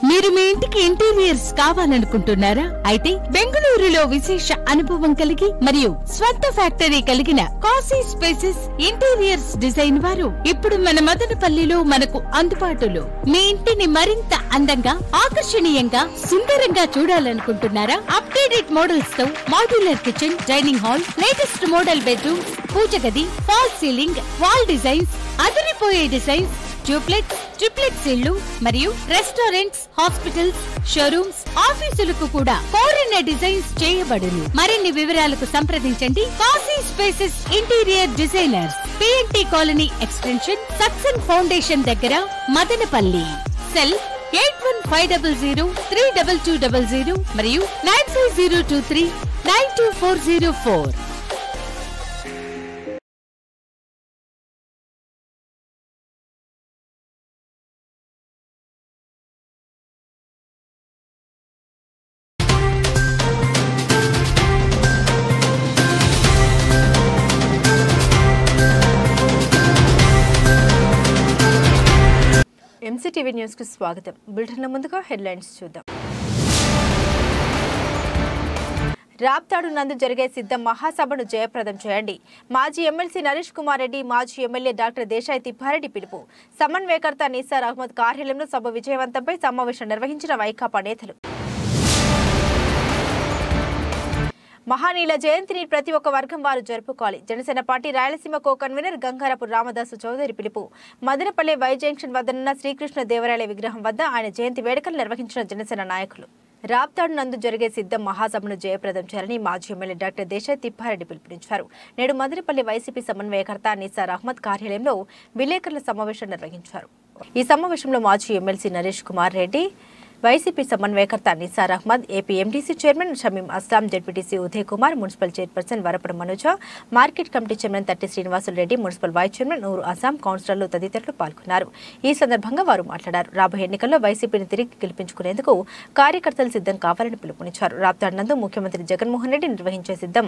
మీరు మీ ఇంటికి ఇంటీరియర్స్ కావాలనుకుంటున్నారా? అయితే బెంగళూరులో విశేష అనుభవం కలిగి మరియు స్వంత ఫ్యాక్టరీ కలిగిన కాశీ స్పేసెస్ ఇంటీరియర్స్ డిజైన్ వారు ఇప్పుడు మన మదనపల్లిలో మనకు అందుబాటులో. మీ ఇంటిని మరింత అందంగా, ఆకర్షణీయంగా, సుందరంగా చూడాలనుకుంటున్నారా? అప్డేటెడ్ మోడల్స్ తో modular kitchen, dining hall, latest model bedroom, పూజ గది, ఫాల్ సీలింగ్, వాల్ డిజైన్స్, అదిరిపోయే డిజైన్స్, డూప్లెక్స్, ట్రిప్లెక్స్ ఇళ్లు మరియు రెస్టారెంట్స్, హాస్పిటల్స్, షోరూమ్స్, ఆఫీసులకు కూడా కోరిన డిజైన్స్ చేయబడును. మరిన్ని వివరాలకు సంప్రదించండి Kashi spaces interior designers, PNT colony extension, సక్సెన్ ఫౌండేషన్ దగ్గర, మదనపల్లి. సెల్ 8150032200 మరియు 9502392404. ఎంసీటీవీ న్యూస్ కు స్వాగతం. బులెటిన్ల ముందుగా హెడ్లైన్స్ చూద్దాం. రాప్తాడు నందు జరిగే సిద్ధం మహాసభను జయప్రదం చేయండి. మాజీ ఎమ్మెల్సీ నరేష్ కుమార్ రెడ్డి, మాజీ ఎమ్మెల్యే డాక్టర్ దేశాయ్ తిప్పారెడ్డి పిలుపు. సమన్వయకర్త నిసార్ అహ్మద్ కార్యాలయంలో సభ విజయవంతంపై సమావేశం నిర్వహించిన వైకాపా నేతలు. మహానీయుల జయంతిని ప్రతి ఒక్క వర్గం వారు జరుపుకోవాలి. Janasena party Rayalaseema co convener Gangarapu Ramadasu Chowdary పిలుపు. మదనపల్లి వై జంక్షన్ వద్దనున్న శ్రీకృష్ణ దేవరాయల విగ్రహం వద్ద ఆయన జయంతి వేడుకలు నిర్వహించిన జనసేన నాయకులు. రాప్తాడు నందు జరిగే సిద్ధం మహాసభను జయప్రదం చేయాలని మాజీ ఎమ్మెల్యే డాక్టర్ దేశాయ్ తిప్పారెడ్డి పిలుపునిచ్చారు. నేడు మదనపల్లి వైసీపీ సమన్వయకర్త నిసార్ అహ్మద్ కార్యాలయంలో విలేకరుల సమావేశం నిర్వహించారు. ఈ సమావేశంలో మాజీ ఎమ్మెల్సీ నరేష్ కుమార్ రెడ్డి, వైసీపీ సమన్వయకర్త Nisar Ahmed, AP MTC chairman Shamim Aslam, ZPTC Uday Kumar, municipal chairperson Varapuram Manoja, market committee chairman Tatti Srinivasulu Reddy, municipal vice chairman Nooru Assam, కౌన్సిలర్లు తదితరులు పాల్గొన్నారు. ఈ సందర్భంగా వారు మాట్లాడారు. రాబోయే ఎన్నికల్లో వైసీపీని తిరిగి గెలిపించుకునేందుకు కార్యకర్తలు సిద్ధం కావాలని పిలుపునిచ్చారు. రాప్తాడు నందు ముఖ్యమంత్రి జగన్మోహన్ రెడ్డి నిర్వహించే సిద్ధం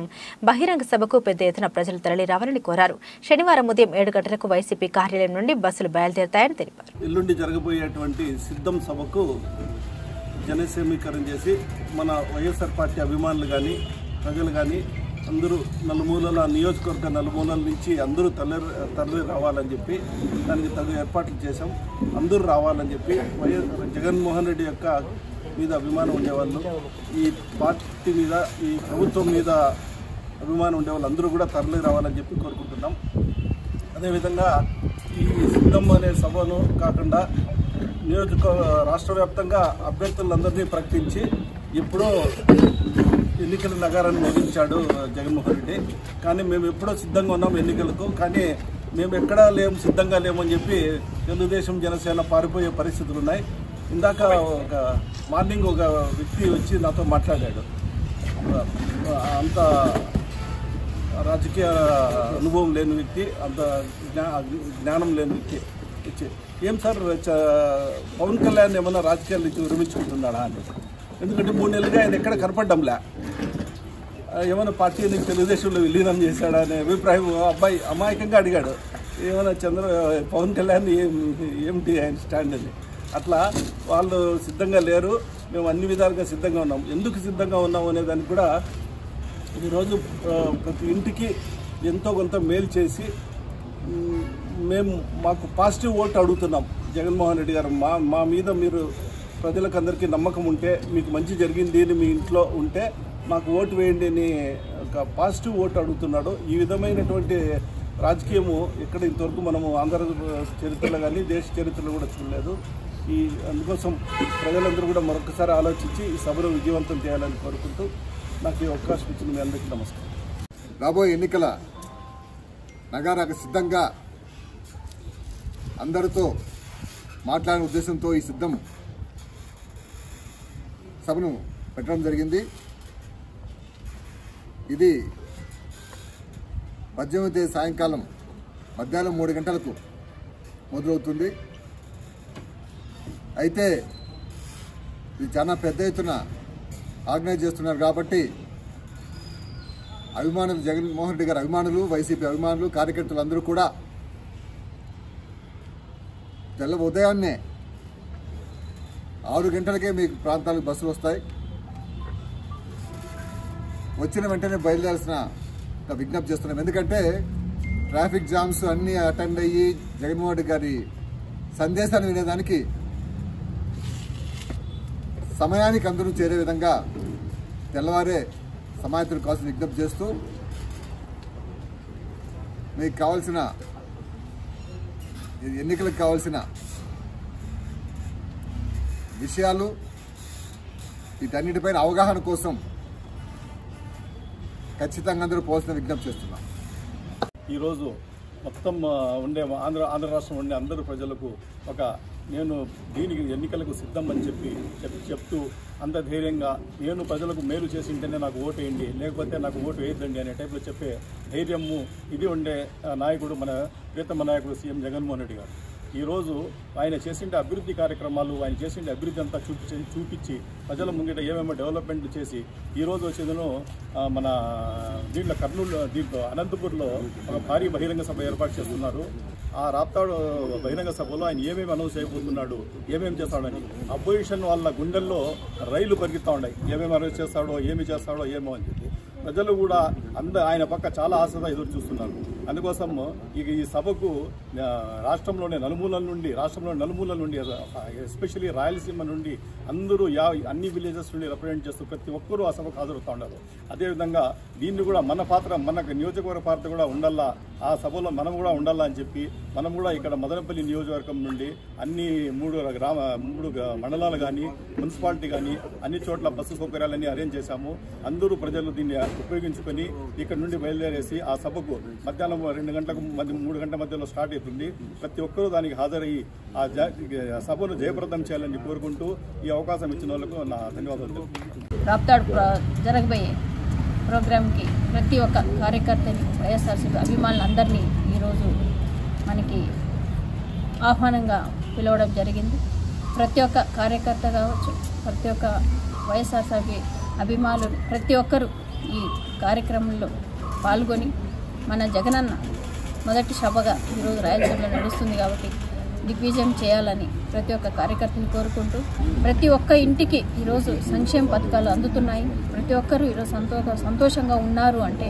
బహిరంగ సభకు పెద్ద ఎత్తున ప్రజలు తరలి రావాలని కోరారు. శనివారం ఉదయం 7 గంటలకు వైసీపీ కార్యాలయం నుండి బస్సులు బయలుదేరతాయని తెలిపారు. ఎల్లుండి జరగబోయేటువంటి సిద్ధం సభకు జనసేమీకరణ చేసి మన వైఎస్ఆర్ పార్టీ అభిమానులు కానీ, ప్రజలు కానీ అందరూ నలుమూలల నియోజకవర్గ నలుమూలల నుంచి అందరూ తరలి రావాలని చెప్పి దానికి తగు ఏర్పాట్లు చేశాం. అందరూ రావాలని చెప్పి జగన్మోహన్ రెడ్డి యొక్క మీద అభిమానం ఉండేవాళ్ళు, ఈ పార్టీ మీద, ఈ ప్రభుత్వం మీద అభిమానం ఉండేవాళ్ళు అందరూ కూడా తరలి రావాలని చెప్పి కోరుకుంటున్నాం. అదేవిధంగా ఈ సిద్ధం అనే సభను కాకుండా రాష్ట్ర వ్యాప్తంగా అభ్యర్థులందరినీ ప్రకటించి ఎప్పుడో ఎన్నికల నగరాన్ని ముగించాడు జగన్మోహన్ రెడ్డి. కానీ మేము ఎప్పుడో సిద్ధంగా ఉన్నాం ఎన్నికలకు, కానీ మేము ఎక్కడా సిద్ధంగా లేమని చెప్పి తెలుగుదేశం, జనసేన పారిపోయే పరిస్థితులు ఉన్నాయి. ఇందాక ఒక మార్నింగ్ ఒక వ్యక్తి వచ్చి నాతో మాట్లాడాడు. అంత రాజకీయ అనుభవం లేని వ్యక్తి, అంత జ్ఞానం లేని వ్యక్తి ఇచ్చి, ఏం సార్ పవన్ కళ్యాణ్ ఏమన్నా రాజకీయాల నుంచి విరమించుకుంటున్నాడా అని. ఎందుకంటే 3 నెలలుగా ఆయన ఎక్కడ కనపడ్డంలే. ఏమైనా పార్టీ నుంచి తెలుగుదేశంలో విలీనం చేశాడా అనే అభిప్రాయం అబ్బాయి అమాయకంగా అడిగాడు. ఏమైనా పవన్ కళ్యాణ్ ఏమిటి ఆయన స్టాండ్ అని. అట్లా వాళ్ళు సిద్ధంగా లేరు, మేము అన్ని విధాలుగా సిద్ధంగా ఉన్నాం. ఎందుకు సిద్ధంగా ఉన్నాం అనే దానికి కూడా ఈరోజు ప్రతి ఇంటికి ఎంతో కొంత మేలు చేసి మాకు పాజిటివ్ ఓటు అడుగుతున్నాం. జగన్మోహన్ రెడ్డి గారు మా మీద మీరు ప్రజలకు అందరికీ నమ్మకం ఉంటే, మీకు మంచి జరిగింది అని మీ ఇంట్లో ఉంటే మాకు ఓటు వేయండి అని ఒక పాజిటివ్ ఓటు అడుగుతున్నాడు. ఈ విధమైనటువంటి రాజకీయము ఎక్కడ ఇంతవరకు మనము ఆంధ్ర చరిత్రలో కానీ దేశ చరిత్రలో కూడా చూడలేదు. అందుకోసం ప్రజలందరూ కూడా మరొకసారి ఆలోచించి ఈ సభను విజయవంతం చేయాలని కోరుకుంటూ నాకు ఈ అవకాశం ఇచ్చిన మీ అందరికీ నమస్కారం. రాబోయే ఎన్నికల నగారాకు సిద్ధంగా అందరితో మాట్లాడిన ఉద్దేశంతో ఈ సిద్ధం సభను పెట్టడం జరిగింది. ఇది 18వ తేదీ సాయంకాలం మధ్యాహ్నం 3 గంటలకు మొదలవుతుంది. అయితే ఇది చాలా పెద్ద ఎత్తున ఆర్గనైజ్ చేస్తున్నారు కాబట్టి అభిమానులు, జగన్మోహన్ రెడ్డి గారి అభిమానులు, వైసీపీ అభిమానులు, కార్యకర్తలు అందరూ కూడా ఉదయాన్నే 6 గంటలకే మీకు ప్రాంతాలకు బస్సులు వస్తాయి. వచ్చిన వెంటనే బయలుదేరాల్సిన విజ్ఞప్తి చేస్తున్నాం. ఎందుకంటే ట్రాఫిక్ జామ్స్ అన్నీ అటెండ్ అయ్యి జగన్మోహన్ రెడ్డి గారి సందేశాన్ని వినేదానికి సమయానికి అందరూ చేరే విధంగా తెల్లవారే సమాయత్తులు కావాల్సిన విజ్ఞప్తి చేస్తూ మీకు కావాల్సిన ఎన్నికలకు కావాల్సిన విషయాలు వీటన్నిటిపైన అవగాహన కోసం ఖచ్చితంగా అందరూ పోవాల్సిన విజ్ఞప్తి చేస్తున్నాం. ఈరోజు మొత్తం ఉండే ఆంధ్ర రాష్ట్రం ఉండే అందరూ ప్రజలకు నేను దీనికి ఎన్నికలకు సిద్ధం అని చెప్తూ అంత ధైర్యంగా నేను ప్రజలకు మేలు చేసి ఉంటేనే నాకు ఓటు వేయండి, లేకపోతే నాకు ఓటు వేయద్దండి అనే టైప్లో చెప్పే ధైర్యము ఇది ఉండే నాయకుడు మన ప్రియతమ నాయకుడు సీఎం జగన్మోహన్ రెడ్డి గారు. ఈరోజు ఆయన చేసిండే అభివృద్ధి కార్యక్రమాలు, ఆయన చేసిండే అభివృద్ధి అంతా చూపించి ప్రజల ముంగిట ఏమేమో డెవలప్మెంట్ చేసి ఈరోజు వచ్చేదను మన దీంట్లో అనంతపూర్లో ఒక భారీ బహిరంగ సభ ఏర్పాటు చేస్తున్నారు. ఆ రాప్తాడు బహిరంగ సభలో ఆయన ఏమేమి అనౌన్స్ అయిపోతున్నాడు, ఏమేమి చేస్తాడని అపోజిషన్ వాళ్ళ గుండెల్లో రైలు పరిగెత్తా ఉన్నాయి. ఏమేమి అనౌన్స్ చేస్తాడో, ఏమి చేస్తాడో ఏమో అని చెప్పి ప్రజలు కూడా ఆయన పక్క చాలా ఆశగా ఎదురు చూస్తున్నారు. అందుకోసం ఈ సభకు రాష్ట్రంలోని నలుమూలల నుండి ఎస్పెషల్లీ రాయలసీమ నుండి అందరూ అన్ని విలేజెస్ నుండి రిప్రజెంట్ చేస్తూ ప్రతి ఒక్కరూ ఆ సభకు హాజరవుతూ ఉన్నారు. అదేవిధంగా దీన్ని కూడా మనకు నియోజకవర్గ పాత్ర కూడా ఉండాలా, ఆ సభలో మనం కూడా ఉండాలా అని చెప్పి మనం కూడా ఇక్కడ మదనపల్లి నియోజకవర్గం నుండి అన్ని మూడు మండలాలు కానీ మున్సిపాలిటీ కానీ అన్ని చోట్ల బస్సు సౌకర్యాలన్నీ అరేంజ్ చేశాము. అందరూ ప్రజలు దీన్ని ఉపయోగించుకొని ఇక్కడ నుండి బయలుదేరేసి ఆ సభకు మధ్యాహ్నం 2 గంటలకు 3 గంటల మధ్యలో స్టార్ట్ అవుతుంది. ప్రతి ఒక్కరూ దానికి హాజరయ్యి ఆ సభను జయప్రదం చేయాలని కోరుకుంటూ ఈ అవకాశం ఇచ్చిన వాళ్ళకు నా ధన్యవాదాలు. రాప్తాడు జరగబోయే ప్రోగ్రాంకి ప్రతి ఒక్క కార్యకర్తని, వైఎస్ఆర్సీపీ అభిమానులందరినీ ఈరోజు మనకి ఆహ్వానంగా పిలవడం జరిగింది. ప్రతి ఒక్క కార్యకర్త కావచ్చు, ప్రతి ఒక్క వైఎస్ఆర్సీపీ అభిమానులు ప్రతి ఒక్కరూ ఈ కార్యక్రమంలో పాల్గొని మన జగనన్న మొదటి సభగా ఈరోజు రాయలసీమలో నడుస్తుంది కాబట్టి దిగ్విజయం చేయాలని ప్రతి ఒక్క కార్యకర్తని కోరుకుంటూ ప్రతి ఒక్క ఇంటికి ఈరోజు సంక్షేమ పథకాలు అందుతున్నాయి. ప్రతి ఒక్కరూ ఈరోజు సంతోషంగా ఉన్నారు అంటే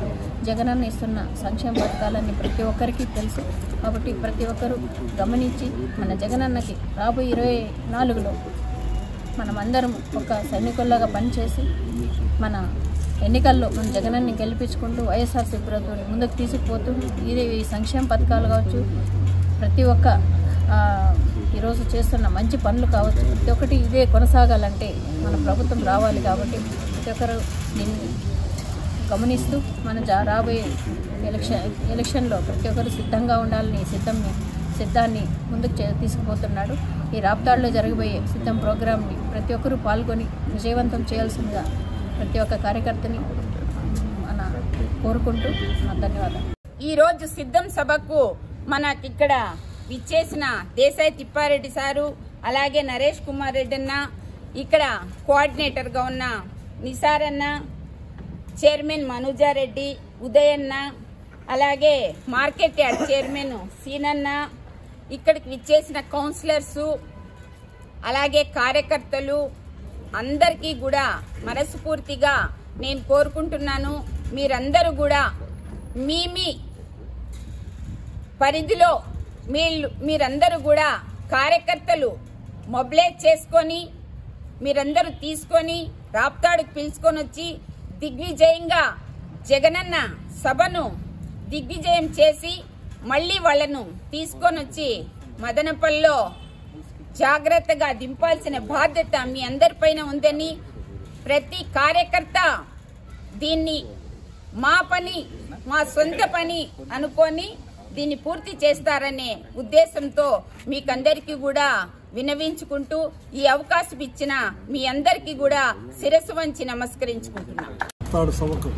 జగనన్న ఇస్తున్న సంక్షేమ పథకాలన్నీ ప్రతి ఒక్కరికి తెలుసు. కాబట్టి ప్రతి ఒక్కరూ గమనించి మన జగనన్నకి రాబోయే 24లో మనమందరం ఒక సైనికుల్లాగా పనిచేసి మన ఎన్నికల్లో మన జగనన్ని గెలిపించుకుంటూ వైఎస్ఆర్సీపీ ప్రభుత్వాన్ని ముందుకు తీసుకుపోతూ ఈ సంక్షేమ పథకాలు కావచ్చు, ప్రతి ఒక్క ఈరోజు చేస్తున్న మంచి పనులు కావచ్చు, ప్రతి ఒక్కటి ఇదే కొనసాగాలంటే మన ప్రభుత్వం రావాలి. కాబట్టి ప్రతి ఒక్కరు దీన్ని గమనిస్తూ మన రాబోయే ఎలక్షన్లో ప్రతి ఒక్కరు సిద్ధంగా ఉండాలని సిద్ధాన్ని ముందుకు తీసుకుపోతున్నాడు. ఈ రాప్తాడులో జరగబోయే సిద్ధం ప్రోగ్రాంని ప్రతి ఒక్కరూ పాల్గొని విజయవంతం చేయాల్సిందిగా ప్రతి ఒక్క కార్యకర్తని కోరుకుంటూ ధన్యవాదాలు. ఈరోజు సిద్ధం సభకు మనకిక్కడ విచ్చేసిన దేశాయి తిప్పారెడ్డి సారు, అలాగే నరేష్ కుమార్ రెడ్డి అన్న, ఇక్కడ కోఆర్డినేటర్గా ఉన్న నిసార్ అన్న, చైర్మన్ మనూజారెడ్డి, ఉదయన్న, అలాగే మార్కెట్ యార్డ్ చైర్మన్ సీనన్న, ఇక్కడికి విచ్చేసిన కౌన్సిలర్సు, అలాగే కార్యకర్తలు అందరికీ కూడా మనస్ఫూర్తిగా నేను కోరుకుంటున్నాను. మీరందరూ కూడా మీ పరిధిలో మీరందరూ కూడా కార్యకర్తలు మొబిలైజ్ చేసుకొని మీరందరూ తీసుకొని రాప్తాడుకు పిలుచుకొని వచ్చి దిగ్విజయంగా జగనన్న సభను దిగ్విజయం చేసి మళ్ళీ వాళ్లను తీసుకొని వచ్చి మదనపల్లిలో జాగ్రత్తగా దింపాల్సిన బాధ్యత మీ అందరిపైన ఉందని, ప్రతి కార్యకర్త దీన్ని మా పని, మా సొంత పని అనుకొని దీన్ని పూర్తి చేస్తారనే ఉద్దేశంతో మీకందరికీ కూడా వినవించుకుంటూ ఈ అవకాశం ఇచ్చిన మీ అందరికీ కూడా శిరస్సు వంచి నమస్కరించుకుంటున్నాం. సభకు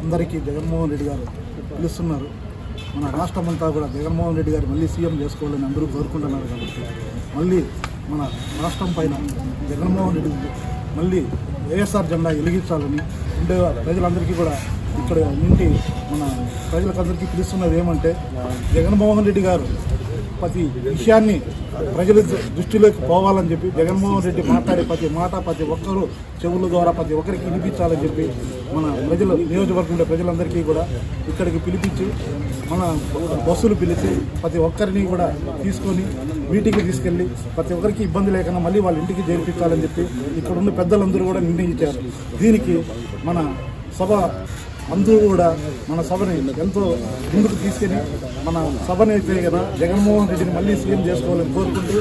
అందరికీ జగన్మోహన్ రెడ్డి గారు పిలుస్తున్నారు. మన రాష్ట్రం అంతా కూడా జగన్మోహన్ రెడ్డి గారు మళ్ళీ సీఎం చేసుకోవాలని అందరూ కోరుకుంటున్నారు. కాబట్టి మళ్ళీ మన రాష్ట్రం పైన జగన్మోహన్ రెడ్డి మళ్ళీ వైఎస్ఆర్ జెండా వెలిగించాలని ఉండే ప్రజలందరికీ కూడా ఇక్కడ నుండి మన ప్రజలకందరికీ పిలుస్తున్నది ఏమంటే, జగన్మోహన్ రెడ్డి గారు ప్రతి విషయాన్ని ప్రజల దృష్టిలోకి పోవాలని చెప్పి జగన్మోహన్ రెడ్డి మాట్లాడే ప్రతి మాట ప్రతి ఒక్కరూ చెవుల ద్వారా ప్రతి ఒక్కరికి వినిపించాలని చెప్పి మన ప్రజలు నియోజకవర్గంలో ప్రజలందరికీ కూడా ఇక్కడికి పిలిపించి మన బస్సులు పిలిచి ప్రతి ఒక్కరిని కూడా తీసుకొని మీటింగ్కి తీసుకెళ్లి ప్రతి ఒక్కరికి ఇబ్బంది లేకుండా మళ్ళీ వాళ్ళ ఇంటికి చేర్పించాలని చెప్పి ఇక్కడ ఉన్న పెద్దలందరూ కూడా నిర్ణయించారు. దీనికి మన సభ అందరూ కూడా మన సభని ఎంతో ముందుకు తీసుకెళ్లి మన సభని అయితే కదా జగన్మోహన్ రెడ్డిని మళ్ళీ సీఎం చేసుకోవాలని కోరుకుంటూ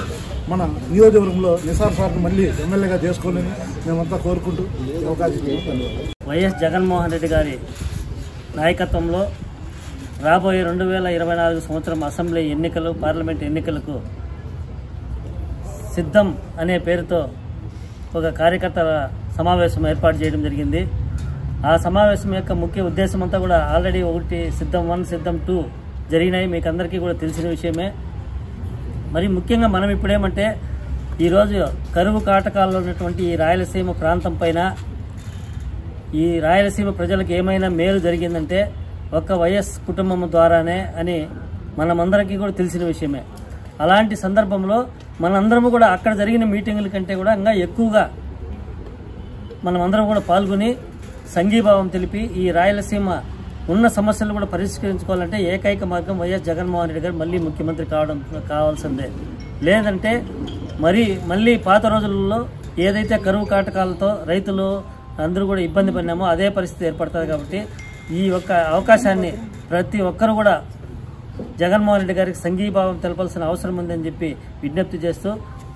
మన నియోజకవర్గంలో నిసార్ సార్ని మళ్ళీ ఎమ్మెల్యేగా చేసుకోవాలని మేమంతా కోరుకుంటూ అవకాశం. వైఎస్ జగన్మోహన్ రెడ్డి గారి నాయకత్వంలో రాబోయే 2024 సంవత్సరం అసెంబ్లీ ఎన్నికలు పార్లమెంట్ ఎన్నికలకు సిద్ధం అనే పేరుతో ఒక కార్యకర్తల సమావేశం ఏర్పాటు చేయడం జరిగింది. ఆ సమావేశం యొక్క ముఖ్య ఉద్దేశం అంతా కూడా ఆల్రెడీ ఒకటి సిద్ధం 1 సిద్ధం 2 జరిగినాయి, మీకు అందరికీ కూడా తెలిసిన విషయమే. మరి ముఖ్యంగా మనం ఇప్పుడేమంటే ఈరోజు కరువు కాటకాల్లో ఉన్నటువంటి ఈ రాయలసీమ ప్రాంతం పైన ఈ రాయలసీమ ప్రజలకు ఏమైనా మేలు జరిగిందంటే ఒక్క వైఎస్ కుటుంబం ద్వారానే అని మనమందరికీ కూడా తెలిసిన విషయమే. అలాంటి సందర్భంలో మనందరము కూడా అక్కడ జరిగిన మీటింగుల కంటే కూడా ఇంకా ఎక్కువగా మనమందరం కూడా పాల్గొని సంఘీభావం తెలిపి ఈ రాయలసీమ ఉన్న సమస్యలు కూడా పరిష్కరించుకోవాలంటే ఏకైక మార్గం వైఎస్ జగన్మోహన్ రెడ్డి గారు మళ్ళీ ముఖ్యమంత్రి కావాల్సిందే. లేదంటే మళ్ళీ పాత రోజులలో ఏదైతే కరువు కాటకాలతో రైతులు అందరూ కూడా ఇబ్బంది పడినామో అదే పరిస్థితి ఏర్పడుతుంది. కాబట్టి ఈ యొక్క అవకాశాన్ని ప్రతి ఒక్కరు కూడా జగన్మోహన్ రెడ్డి గారికి సంఘీభావం తెలపాల్సిన అవసరం ఉందని చెప్పి విజ్ఞప్తి చేస్తూ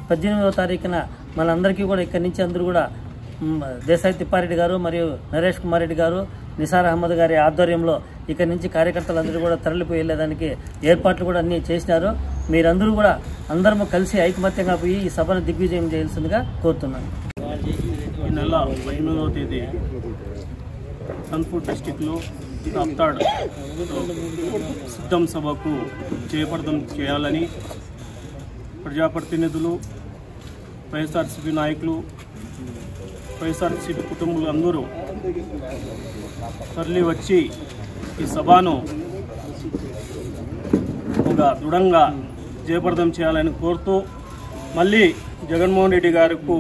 18వ తారీఖున మనందరికీ కూడా ఇక్కడి నుంచి అందరూ కూడా దేశాయి తిప్పారెడ్డి గారు మరియు నరేష్ కుమార్ రెడ్డి గారు నిసార్ అహ్మద్ గారి ఆధ్వర్యంలో ఇక్కడి నుంచి కార్యకర్తలందరూ కూడా తరలిపోయి వెళ్ళేదానికి ఏర్పాట్లు కూడా అన్ని చేసినారు. మీరందరూ కూడా అందరము కలిసి ఐకమత్యంగా పోయి ఈ సభను దిగ్విజయం చేయాల్సిందిగా కోరుతున్నాను. ఈ నెల 8వ తేదీ సన్పూర్ డిస్టిక్లో రాప్తాడ్ సిద్ధం సభకు జయప్రదం చేయాలని ప్రజాప్రతినిధులు, వైఎస్ఆర్సీపీ నాయకులు, వైఎస్ఆర్సీపీ కుటుంబాలు అందరూ తరలి వచ్చి ఈ సభను ఒక దృఢంగా జయప్రదం చేయాలని కోరుతూ మళ్ళీ జగన్మోహన్ రెడ్డి గారికి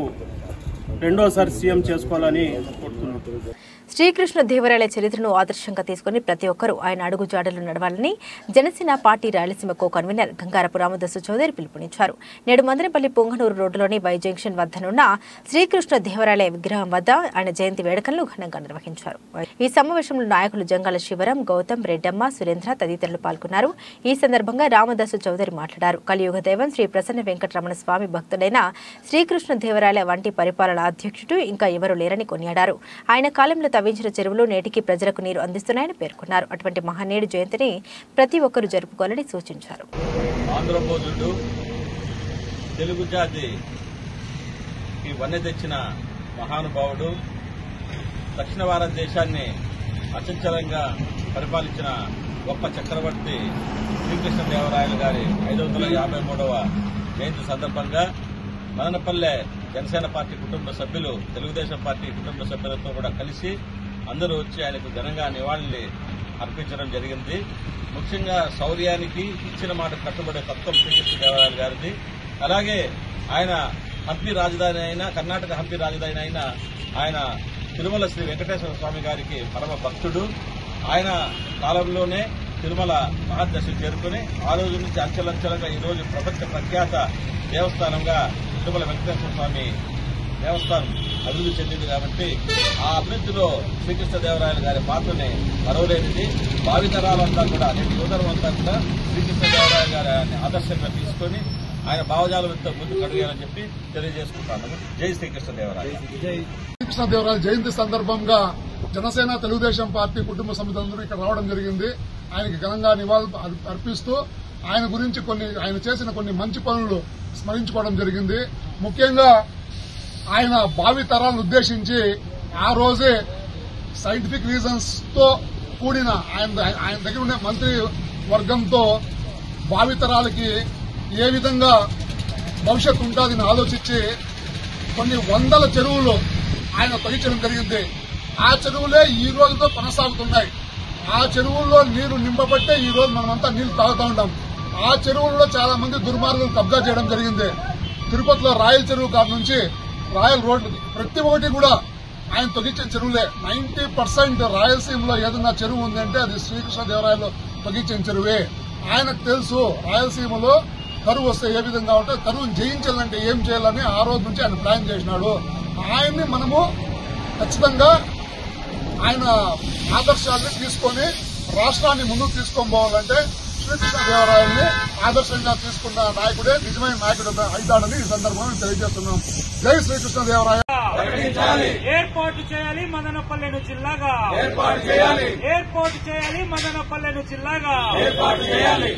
రెండోసారి సీఎం చేసుకోవాలని కోరుతున్నాను. శ్రీకృష్ణ దేవరాయల చరిత్రను ఆదర్శంగా తీసుకుని ప్రతి ఒక్కరూ ఆయన అడుగు జాడలు నడవాలని Janasena party Rayalaseema co convener Gangarapu Ramadasu Chowdary పిలుపునిచ్చారు. నేడు మదనపల్లి పొంగనూరు రోడ్డులోని వై జంక్షన్ వద్దనున్న శ్రీకృష్ణ దేవరాయల విగ్రహం వద్ద ఆయన జయంతి వేడుకలను ఘనంగా నిర్వహించారు. ఈ సమావేశంలో నాయకులు జంగాల శివరాం, గౌతమ్, రెడ్డమ్మ, సురేంద్ర తదితరులు పాల్గొన్నారు. ఈ సందర్భంగా రామదాసు చౌదరి మాట్లాడారు. కలియుగ దైవం శ్రీ ప్రసన్న వెంకటరమణ స్వామి భక్తుడైన శ్రీకృష్ణ దేవరాయల వంటి పరిపాలన అధ్యక్షుడు ఇంకా ఎవరూ లేరని కొనియాడారు. ఆయన కాలంలో తవ్వించిన చెరువులు నేటికి ప్రజలకు నీరు అందిస్తున్నాయని పేర్కొన్నారు. అటువంటి మహనీయుడి జయంతిని ప్రతి ఒక్కరూ జరుపుకోవాలని సూచించారు. ఆంధ్రప్రదేశ్ తెలుగు జాతి వన్నె తెచ్చిన మహానుభావుడు, దక్షిణ భారతదేశాన్ని అచంచలంగా పరిపాలించిన గొప్ప చక్రవర్తి శ్రీకృష్ణదేవరాయలు గారి 553వ జయంతి సందర్భంగా మదనపల్లె జనసేన పార్టీ కుటుంబ సభ్యులు, తెలుగుదేశం పార్టీ కుటుంబ సభ్యులతో కూడా కలిసి అందరూ వచ్చి ఆయనకు ఘనంగా నివాళులు అర్పించడం జరిగింది. ముఖ్యంగా శౌర్యానికి ఇచ్చిన మాట కట్టుబడే తత్వం శ్రీకృష్ణదేవరాయలు గారిది. అలాగే ఆయన హంపి రాజధాని అయినా, కర్ణాటక హంపి రాజధాని అయినా ఆయన తిరుమల శ్రీ వెంకటేశ్వర స్వామి గారికి పరమ భక్తుడు. ఆయన కాలంలోనే తిరుమల మహాదశలు చేరుకుని ఆ రోజు నుంచి అంచెలంచెలంగా ఈ రోజు ప్రపంచ ప్రఖ్యాత దేవస్థానంగా తిరుమల వెంకటేశ్వర స్వామి దేవస్థానం అభివృద్ధి చెందింది. కాబట్టి ఆ అభివృద్ధిలో శ్రీకృష్ణదేవరాయలు గారి పాత్రని మరవలేనిది. భావితరాలంతా కూడా, నేటి యువతరం అంతా కూడా శ్రీకృష్ణదేవరాయలు గారిని ఆదర్శంగా తీసుకొని ఆయన భావజాలంతో ముందుకు అడిగారని చెప్పి తెలియజేసుకుంటాను. జై శ్రీకృష్ణదేవరాయలు. శ్రీకృష్ణదేవరాయల జయంతి సందర్భంగా జనసేన తెలుగుదేశం పార్టీ కుటుంబ సభ్యులందరూ ఇక్కడ రావడం జరిగింది. ఆయనకి ఘనంగా నివాళులు అర్పిస్తూ ఆయన గురించి ఆయన చేసిన కొన్ని మంచి పనులు స్మరించుకోవడం జరిగింది. ముఖ్యంగా ఆయన భావి తరాలను ఉద్దేశించి ఆ రోజే సైంటిఫిక్ రీజన్స్ తో కూడిన ఆయన దగ్గర ఉండే మంత్రి వర్గంతో భావితరాలకి ఏ విధంగా భవిష్యత్తు ఉంటుందని ఆలోచించి కొన్ని వందల చెరువులు ఆయన తొలగించడం జరిగింది. ఆ చెరువులే ఈ రోజుతో కొనసాగుతున్నాయి. ఆ చెరువుల్లో నీరు నింపబట్టే ఈ రోజు మనమంతా నీళ్లు తాగుతూ ఉంటాం. ఆ చెరువుల్లో చాలా మంది దుర్మార్గులు కబ్జా చేయడం జరిగింది. తిరుపతిలో రాయల్ చెరువు కాడ నుంచి రాయల్ రోడ్డు ప్రతి ఒక్కటి కూడా ఆయన తొగిచ్చిన చెరువులే. 90% రాయలసీమలో ఏదన్నా చెరువు ఉందంటే అది శ్రీకృష్ణదేవరాయలు తొగిచ్చిన చెరువే. ఆయనకు తెలుసు రాయలసీమలో కరువు వస్తే ఏ విధంగా ఉంటే కరువును జయించాలంటే ఏం చేయాలని ఆ రోజు నుంచి ఆయన ప్లాన్ చేసినాడు. ఆయన్ని మనము ఖచ్చితంగా ఆయన ఆదర్శాన్ని తీసుకొని రాష్ట్రాన్ని ముందుకు తీసుకొని పోవాలంటే శ్రీకృష్ణదేవరాయల్ని ఆదర్శంగా తీసుకున్న నాయకుడే నిజమైన నాయకుడు అవుతాడని ఈ సందర్భంగా తెలియజేస్తున్నాం. జై శ్రీకృష్ణదేవరాయ. ఏర్పాటు చేయాలి మదనపల్లెను జిల్లాగా, ఏర్పాటు చేయాలి మదనపల్లెను జిల్లాగా, ఏర్పాటు చేయాలి.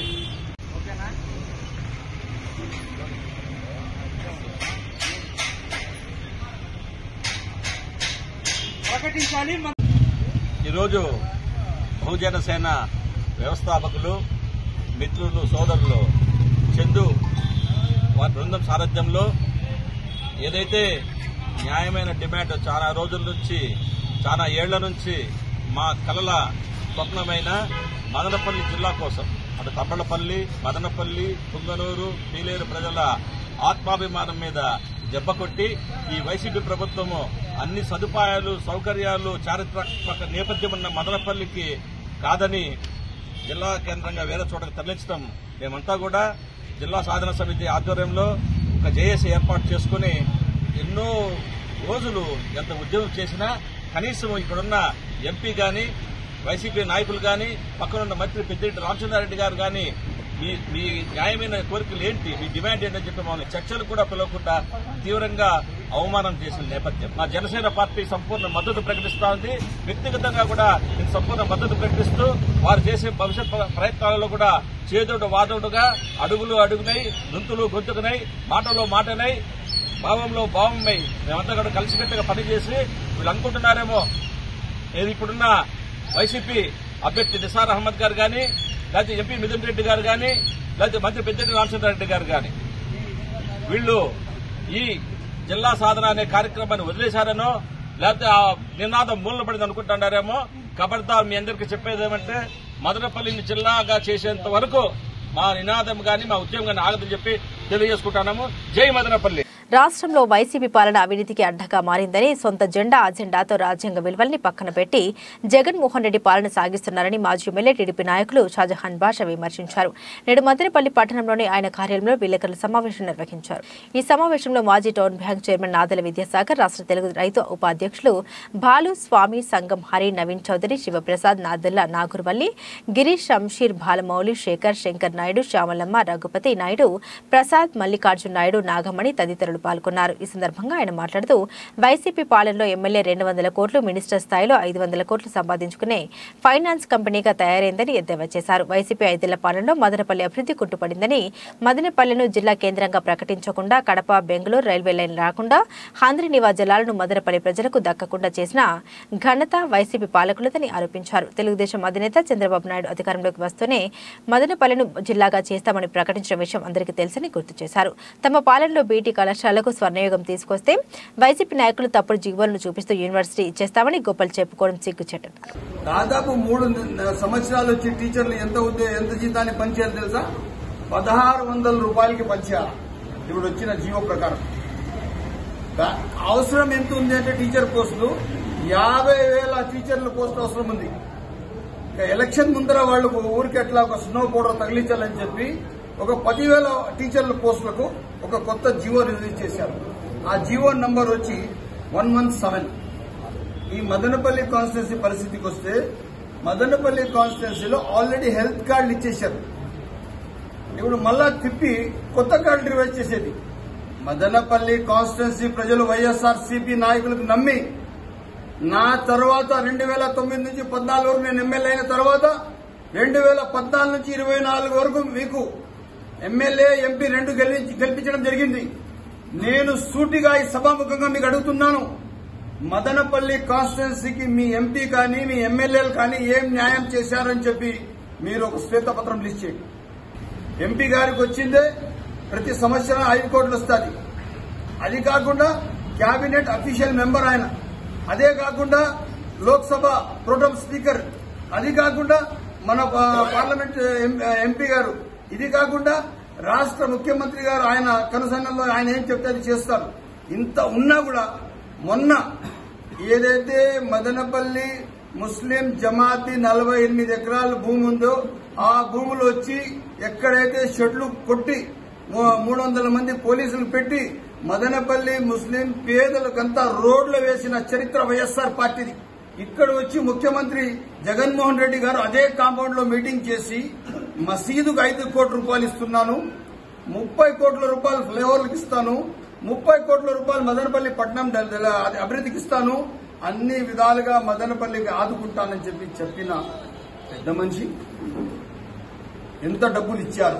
ప్రకటించాలి. ఈరోజు బహుజన సేన వ్యవస్థాపకులు, మిత్రులు, సోదరులు చందు వారి బృందం సారథ్యంలో ఏదైతే న్యాయమైన డిమాండ్ చాలా రోజుల నుంచి, చాలా ఏళ్ల నుంచి మా కలల స్వప్నమైన మదనపల్లి జిల్లా కోసం, అటు తమ్మలపల్లి, మదనపల్లి, పుంగనూరు, పీలేరు ప్రజల ఆత్మాభిమానం మీద దెబ్బ కొట్టి ఈ వైసీపీ ప్రభుత్వము అన్ని సదుపాయాలు, సౌకర్యాలు, చారిత్రాత్మక నేపథ్యం ఉన్న మదనపల్లికి కాదని జిల్లా కేంద్రంగా వేరే చోటకు తరలించడం మేమంతా కూడా జిల్లా సాధన సమితి ఆధ్వర్యంలో ఒక జేఏసీ ఏర్పాటు చేసుకుని ఎన్నో రోజులు ఎంత ఉద్యమం చేసినా కనీసం ఇక్కడున్న ఎంపీ గాని, వైసీపీ నాయకులు గాని, పక్కనున్న మంత్రి పెద్దిరెడ్డి రామచంద్రారెడ్డి గారు గాని మీ న్యాయమైన కోరికలు ఏంటి, మీ డిమాండ్ ఏంటని చెప్పి మమ్మల్ని చర్చలు కూడా పిలవకుండా తీవ్రంగా అవమానం చేసిన నేపథ్యం. మా జనసేన పార్టీ సంపూర్ణ మద్దతు ప్రకటిస్తా ఉంది. వ్యక్తిగతంగా కూడా నేను సంపూర్ణ మద్దతు ప్రకటిస్తూ వారు చేసే భవిష్యత్ ప్రయత్నాలలో కూడా చేదోడు వాదోడుగా అడుగులు అడుగునై, గొంతులు గొంతుకునై, మాటలో మాటనై, భావంలో భావమై మేమంతా కూడా కలిసికట్టుగా పనిచేసి వీళ్ళు అనుకుంటున్నారేమో ఏది ఇప్పుడున్న వైసీపీ అభ్యర్థి నిసార్ అహ్మద్ గారు గాని, లేకపోతే ఎంపీ మిథున్ రెడ్డి గారు గాని, లేకపోతే మంత్రి పెద్దిరెడ్డి రామచంద్రారెడ్డి గారు గాని వీళ్ళు ఈ జిల్లా సాధన అనే కార్యక్రమాన్ని వదిలేశారనో, లేకపోతే ఆ నినాదం మూలన పడింది అనుకుంటున్నారేమో. ఖబర్దార్, మీ అందరికీ చెప్పేది ఏమంటే మదనపల్లిని జిల్లాగా చేసేంత వరకు మా నినాదం గాని, మా ఉద్యమం గాని ఆగదని చెప్పి తెలియజేసుకుంటున్నాము. జై మదనపల్లి. రాష్ట్రంలో వైసీపీ పాలన అవినీతికి అడ్డగా మారిందని, సొంత అజెండాతో రాజ్యాంగ విలువల్ని పక్కన పెట్టి జగన్మోహన్ రెడ్డి పాలన సాగిస్తున్నారని మాజీ ఎమ్మెల్యే టీడీపీ నాయకులు షాజహాన్ బాషా విమర్శించారు. నేడు మదనపల్లి పట్టణంలోని ఆయన కార్యాలయంలో విలేకరుల సమావేశం నిర్వహించారు. ఈ సమావేశంలో మాజీ town bank chairman Nadella Vidyasagar, రాష్ట్ర తెలుగు రైతు ఉపాధ్యక్షులు బాలు స్వామి, సంగం హరి, నవీన్ చౌదరి, శివప్రసాద్, నాదెల్ల నాగుర్వల్లి, గిరీష్, శంషీర్, బాలమౌలి, శంకర్ నాయుడు, శ్యామలమ్మ, రఘుపతి నాయుడు, ప్రసాద్, మల్లికార్జున నాయుడు, నాగమణి తదితరులు పాల్గొన్నారు. ఈ సందర్భంగా ఆయన మాట్లాడుతూ వైసీపీ పాలనలో ఎమ్మెల్యే 200 కోట్లు, మినిస్టర్ స్థాయిలో 500 కోట్లు సంపాదించుకునే ఫైనాన్స్ కంపెనీగా తయారైందని ఎద్దేవా చేశారు. వైసీపీ 5 ఏళ్ల పాలనలో మదనపల్లి అభివృద్ధి కుంటుపడిందని, మదనపల్లెను జిల్లా కేంద్రంగా ప్రకటించకుండా, కడప, బెంగళూరు రైల్వే లైన్ రాకుండా, హంద్రీనివా జలాలను మదనపల్లి ప్రజలకు దక్కకుండా చేసిన ఘనత వైసీపీ పాలకులదని ఆరోపించారు. తెలుగుదేశం అధినేత చంద్రబాబు నాయుడు అధికారంలోకి వస్తూనే మదనపల్లెను జిల్లాగా చేస్తామని ప్రకటించిన విషయం అందరికీ తెలుసని గుర్తు చేశారు. తమ పాలనలో బీటీ కళాశాలకు స్వర్ణయుగం తీసుకొస్తే వైసీపీ నాయకులు తప్పుడు జీవోలను చూపిస్తూ యూనివర్సిటీ ఇచ్చేస్తామని గొప్పలు చెప్పుకోవడం సిగ్గుచేటు. దాదాపు 3 సంవత్సరాలు వచ్చి టీచర్లు ఎంత జీతాన్ని పనిచేయాలి తెలుసా? 1600 రూపాయలకి పనిచేయాలి. ఇప్పుడు వచ్చిన జీవో ప్రకారం అవసరం ఎంత ఉంది అంటే టీచర్ పోస్టులు 50,000 టీచర్ల పోస్టులు అవసరం ఉంది. ఎలక్షన్ ముందర వాళ్ళు ఊరికి ఎట్లా ఒక స్నో పౌడర్ తగిలించాలని చెప్పి ఒక 10,000 టీచర్ల పోస్టులకు ఒక కొత్త జీవో రిలీజ్ చేశారు. ఆ జీవో నంబర్ వచ్చి 117. ఈ మదనపల్లి కాన్స్టిట్యున్సీ పరిస్థితికి వస్తే మదనపల్లి కాన్స్టిట్యున్సీలో ఆల్రెడీ హెల్త్ కార్డులు ఇచ్చేశారు. ఇప్పుడు మళ్ళా తిప్పి కొత్త కార్డు రివైజ్ చేసేది. మదనపల్లి కాన్స్టిట్యున్సీ ప్రజలు వైఎస్ఆర్సీపీ నాయకులకు నమ్మి నా తర్వాత 2009 నుంచి 14 వరకు నేను ఎమ్మెల్యే అయిన తర్వాత 2014 నుంచి 24 వరకు మీకు ఎమ్మెల్యే, ఎంపీ 2 గెలిపించడం జరిగింది. నేను సూటిగా ఈ సభాముఖంగా మీకు అడుగుతున్నాను, మదనపల్లి కాన్స్టిట్యున్సీకి మీ ఎంపీ కానీ మీ ఎమ్మెల్యేలు కానీ ఏం న్యాయం చేశారని చెప్పి మీరు ఒక శ్వేతపత్రం రిలీజ్ చేయండి. ఎంపీ గారికి వచ్చిందే ప్రతి సంవత్సరం 5 కోట్లు వస్తుంది. అది కాకుండా కేబినెట్ అఫీషియల్ మెంబర్ ఆయన, అదే కాకుండా లోక్సభ ప్రోటోం స్పీకర్, అది కాకుండా మన పార్లమెంట్ ఎంపీ గారు ఇది కాకుండా రాష్ట్ర ముఖ్యమంత్రి గారు ఆయన కనుసన్నల్లో ఆయన ఏం చెప్తే అది చేస్తారు. ఇంత ఉన్నా కూడా మొన్న ఏదైతే మదనపల్లి ముస్లిం జమాతి 48 ఎకరాల భూమి ఉందో ఆ భూములు వచ్చి ఎక్కడైతే షెడ్లు కొట్టి 300 మంది పోలీసులు పెట్టి మదనపల్లి ముస్లిం పేదలకంతా రోడ్లు వేసిన చరిత్ర వైఎస్ఆర్ పార్టీది. ఇక్కడ వచ్చి ముఖ్యమంత్రి జగన్మోహన్ రెడ్డి గారు అదే కాంపౌండ్ లో మీటింగ్ చేసి మసీదుకు 5 కోట్ల రూపాయలు ఇస్తున్నాను, 30 కోట్ల రూపాయలు ఫ్లైఓవర్లకు ఇస్తాను, 30 కోట్ల రూపాయలు మదనపల్లి పట్టణం అభివృద్ధికి ఇస్తాను, అన్ని విధాలుగా మదనపల్లికి ఆదుకుంటానని చెప్పిన పెద్ద మనిషి. ఎంత డబ్బులు ఇచ్చారు,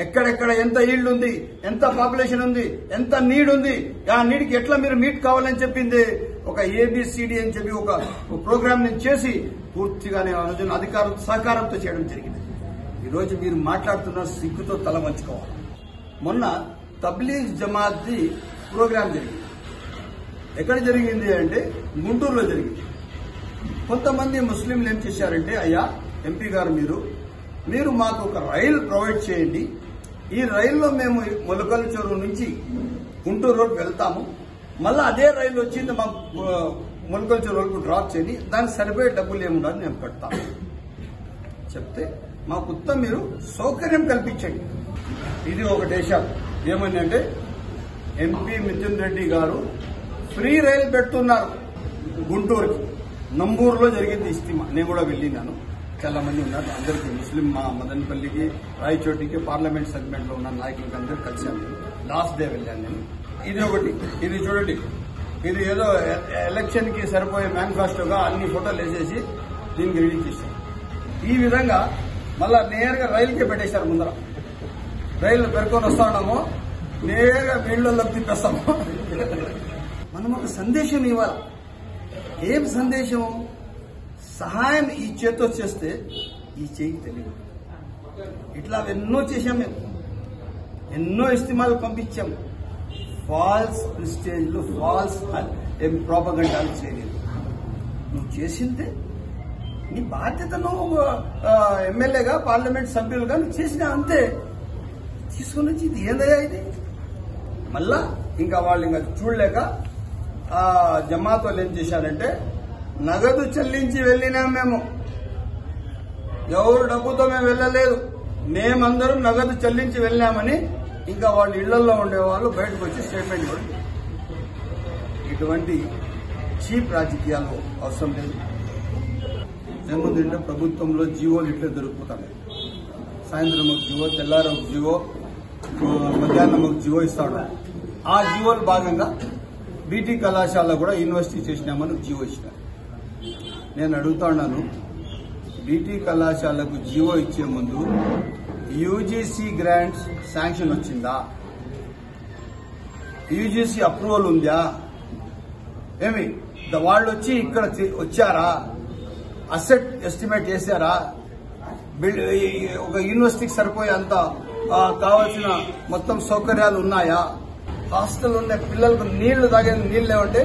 ఎక్కడెక్కడ ఎంత ఈల్డ్ ఉంది, ఎంత పాపులేషన్ ఉంది, ఎంత నీడ్ ఉంది, ఆ నీడ్కి ఎట్లా మీరు మీట్ కావాలని చెప్పింది ఒక ఏబిసిడి అని చెప్పి ఒక ప్రోగ్రామ్ ని చేసి పూర్తిగానే అధికారుల సహకారంతో చేయడం జరిగింది. ఈరోజు మీరు మాట్లాడుతున్న సిగ్గుతో తల వంచుకోవాలి. మొన్న తబ్లీగ్ జమాత్ది ప్రోగ్రాం జరిగింది. ఎక్కడ జరిగింది అంటే గుంటూరులో జరిగింది. కొంతమంది ముస్లింలు ఏం చేశారంటే, అయ్యా ఎంపీ గారు మీరు మాకు ఒక రైలు ప్రొవైడ్ చేయండి, ఈ రైల్లో మేము మొలకల చెరువు నుంచి గుంటూరు రోడ్ వెళ్తాము, మళ్ళీ అదే రైలు వచ్చింది మా మొలకల చెరువు వరకు డ్రాప్ చేయండి, దానికి సరిపోయే డబ్బులు ఏముండదు మేము కడతాము చెప్తే మాకు ఉత్తమ మీరు సౌకర్యం కల్పించండి. ఇది ఒకటి వేశారు. ఏమని అంటే ఎంపీ మిథున్ రెడ్డి గారు ఫ్రీ రైలు పెడుతున్నారు గుంటూరుకి. నంబూరులో జరిగింది ఇస్తిమా, నేను కూడా వెళ్ళినాను. చాలా మంది ఉన్నారు, అందరికీ ముస్లిం మా మదనపల్లికి రాయచోటికి పార్లమెంట్ సెగ్మెంట్ లో ఉన్న నాయకులకి అందరూ కలిసాను. లాస్ట్ డే వెళ్ళాను నేను. ఇది ఒకటి. ఇది చూడండి, ఇది ఏదో ఎలక్షన్ కి సరిపోయే మేనిఫెస్టోగా అన్ని ఫోటోలు వేసేసి దీనికి రెడీ చేశారు. ఈ విధంగా మళ్ళా నేరుగా రైలుకే పెట్టేశారు. ముందర రైలు పెరుకొని వస్తా ఉన్నాము, నేరుగా వీళ్ళలోకి తిప్పేస్తాము. మనం ఒక సందేశం ఇవ్వాలి. ఏం సందేశం? సహాయం ఈ చేతితో చేస్తే ఈ చేయికి తెలియదు. ఇట్లా ఎన్నో చేశాం మేము, ఎన్నో ఇస్తిమాలు పంపించాం. ఫాల్స్ ప్రిస్టేజ్లు, ఫాల్స్ ప్రాపగండాలు చేయలేదు. నువ్వు చేసిందే నీ బాధ్యత. నువ్వు ఎమ్మెల్యేగా పార్లమెంట్ సభ్యులుగా నువ్వు చేసినా అంతే. తీసుకుని వచ్చి ఇది ఏందయ్యా ఇది? మళ్ళా ఇంకా వాళ్ళు ఇంకా చూడలేక జమాత్ వాళ్ళు ఏం చేశారంటే, నగదు చెల్లించి వెళ్ళినాం మేము, ఎవరు డబ్బుతో మేము వెళ్ళలేదు, మేమందరం నగదు చెల్లించి వెళ్ళామని ఇంకా వాళ్ళు ఇళ్లలో ఉండేవాళ్ళు బయటకు వచ్చి స్టేట్మెంట్ కూడా. ఇటువంటి చీప్ రాజకీయాలు అవసరం లేదు. ఏముందంటే ప్రభుత్వంలో జీవోలు ఇట్లా దొరికిపోతాయి. సాయంత్రం ఒక జీవో, తెల్లారి ఒక జీవో, మధ్యాహ్నం ఒక జీవో ఇస్తాడు. ఆ జీవోలు భాగంగా బీటీ కళాశాలలో కూడా యూనివర్సిటీ చేసినామని జీవో ఇచ్చినారు. నేను అడుగుతా ఉన్నాను, బీటీ కళాశాలకు జీవో ఇచ్చే ముందు యూజీసీ గ్రాంట్స్ శాంక్షన్ వచ్చిందా? యూజీసీ అప్రూవల్ ఉందా? ఏమి వాళ్ళు వచ్చి ఇక్కడ వచ్చారా? అసెట్ ఎస్టిమేట్ చేశారా? ఒక యూనివర్సిటీకి సరిపోయే అంత కావాల్సిన మొత్తం సౌకర్యాలు ఉన్నాయా? హాస్టల్ ఉండే పిల్లలకు నీళ్లు తాగే నీళ్లు లేవంటే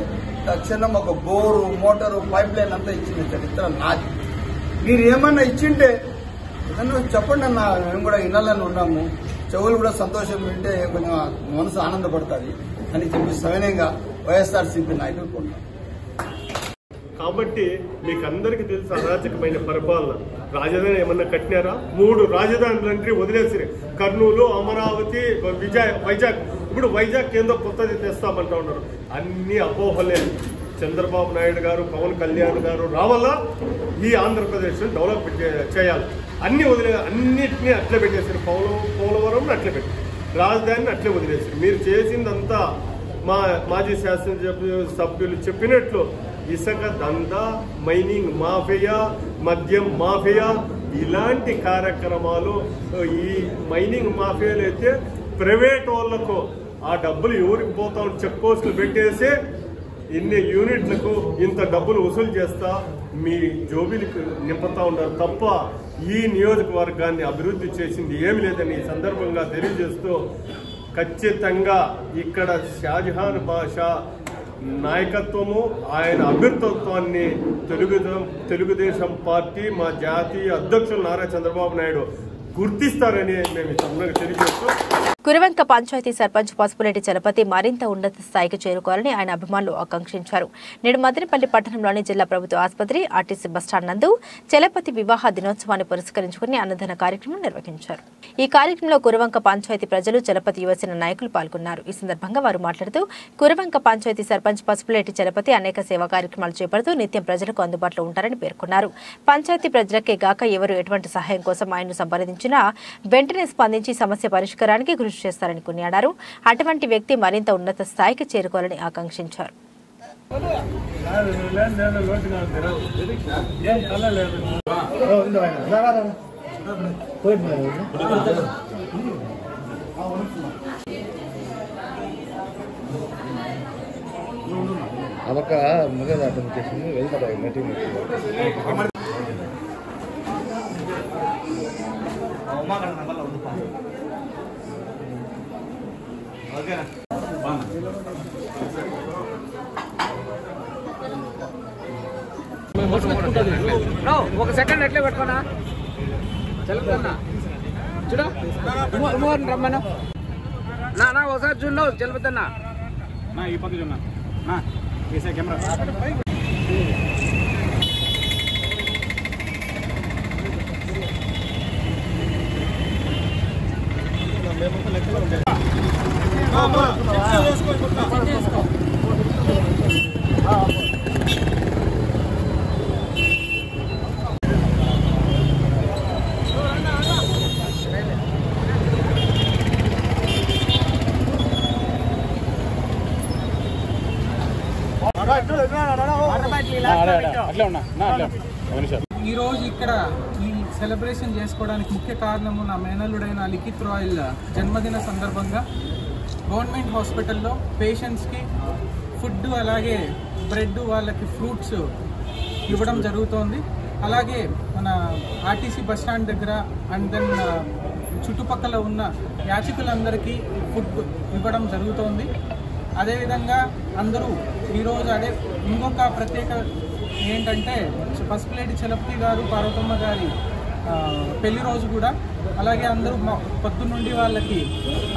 తక్షణం ఒక బోరు, మోటారు, పైప్ లైన్ అంతా ఇచ్చిన చరిత్ర నాది. మీరు ఏమన్నా ఇచ్చింటే నన్ను చెప్పండి అన్న, మేము కూడా వినాలని ఉన్నాము, చెవులు కూడా సంతోషం వింటే కొంచెం మనసు ఆనందపడుతుంది అని చెప్పి సవినయంగా వైఎస్ఆర్సీపీ నాయకులు కొన్నాం. కాబట్టి మీకు అందరికీ తెలుసు అరాచకమైన పరిపాలన. రాజధాని ఏమన్నా కట్టినారా? 3 రాజధానులంటే వదిలేసి కర్నూలు, అమరావతి, వైజాగ్. ఇప్పుడు వైజాగ్ కేంద్ర కొత్తది తెస్తామంటా ఉన్నారు. అన్ని అపోహలే. చంద్రబాబు నాయుడు గారు, పవన్ కళ్యాణ్ గారు రావాలా ఈ ఆంధ్రప్రదేశ్ డెవలప్మెంట్ చేయాలి. అన్నిటినీ అట్లే పెట్టేసారు. పోలవరం అట్లే పెట్టి, రాజధానిని అట్లే వదిలేసారు. మీరు చేసిందంతా మాజీ శాసనసభ్యులు చెప్పినట్లు ఇసుక దందా, మైనింగ్ మాఫియా, మద్యం మాఫియా, ఇలాంటి కార్యక్రమాలు. ఈ మైనింగ్ మాఫియాలు అయితే ప్రైవేట్ వాళ్లకు ఆ డబ్బులు ఎవరికి పోతా చెక్ పోస్టులు పెట్టేసి ఇన్ని యూనిట్లకు ఇంత డబ్బులు వసూలు చేస్తా మీ జోబీలకు నింపుతా ఉన్నారు తప్ప ఈ నియోజకవర్గాన్ని అభివృద్ధి చేసింది ఏమి లేదని ఈ సందర్భంగా తెలియజేస్తూ, ఖచ్చితంగా ఇక్కడ షాజహాన్ బాషా నాయకత్వము, ఆయన అభ్యర్థత్వాన్ని తెలుగుదేశం పార్టీ, మా జాతీయ అధ్యక్షులు నారా చంద్రబాబు నాయుడు గుర్తిస్తారని మేము తెలియజేస్తూ కురవంక పంచాయతీ సర్పంచ్ పసుపులేటి చలపతి మరింత ఉన్నత స్థాయికి చేరుకోవాలని ఆయన అభిమానులు ఆకాంక్షించారు. నేడు మదనపల్లి పట్టణంలోని జిల్లా ప్రభుత్వ ఆసుపత్రి ఆర్టీసీ బస్టాండ్ నందు చలపతి వివాహ దినోత్సవాన్ని పురస్కరించుకుని అన్నదాన కార్యక్రమం నిర్వహించారు. ఈ కార్యక్రమంలో కురవంక పంచాయతీ ప్రజలు చలపతి యువసేన నాయకులు పాల్గొన్నారు. ఈ సందర్భంగా వారు మాట్లాడుతూ కురవంక పంచాయతీ సర్పంచ్ పసుపులేటి చలపతి అనేక సేవా కార్యక్రమాలు చేపడుతూ నిత్యం ప్రజలకు అందుబాటులో ఉంటారని పేర్కొన్నారు. పంచాయతీ ప్రజలకే గాక ఎవరు ఎటువంటి సహాయం కోసం ఆయన్ను సంప్రదించినా వెంటనే స్పందించి సమస్య పరిష్కారానికి కృషి చేస్తారని కొనియాడారు. అటువంటి వ్యక్తి మరింత ఉన్నత స్థాయికి చేరుకోవాలని ఆకాంక్షించారు. అవక మగ అప్లికేషన్ వెళ్తారా మీటింగ్ ఒక సెకండ్ ఎట్లే పెట్టుకోనా చలుపుతున్నా చూడు రమ్మను నా ఒకసారి చూడు చలుపుతున్నా ఈ పక్క చూన్నా వేసే కెమెరా ఈ రోజు ఇక్కడ ఈ సెలబ్రేషన్ చేసుకోవడానికి ముఖ్య కారణము నా మేనల్లుడైన లిఖిత్ రాయల్ జన్మదిన సందర్భంగా గవర్నమెంట్ హాస్పిటల్లో పేషెంట్స్కి ఫుడ్ అలాగే బ్రెడ్ వాళ్ళకి ఫ్రూట్స్ ఇవ్వడం జరుగుతోంది. అలాగే మన ఆర్టీసీ బస్ స్టాండ్ దగ్గర అండ్ దెన్ చుట్టుపక్కల ఉన్న యాచకులందరికీ ఫుడ్ ఇవ్వడం జరుగుతోంది. అదేవిధంగా అందరూ ఈరోజు ఇంకొక ప్రత్యేక ఏంటంటే పసుపులేటి చలపతి గారు పార్వతమ్మ గారి పెళ్లి రోజు కూడా. అలాగే అందరూ పొద్దున్నుండి వాళ్ళకి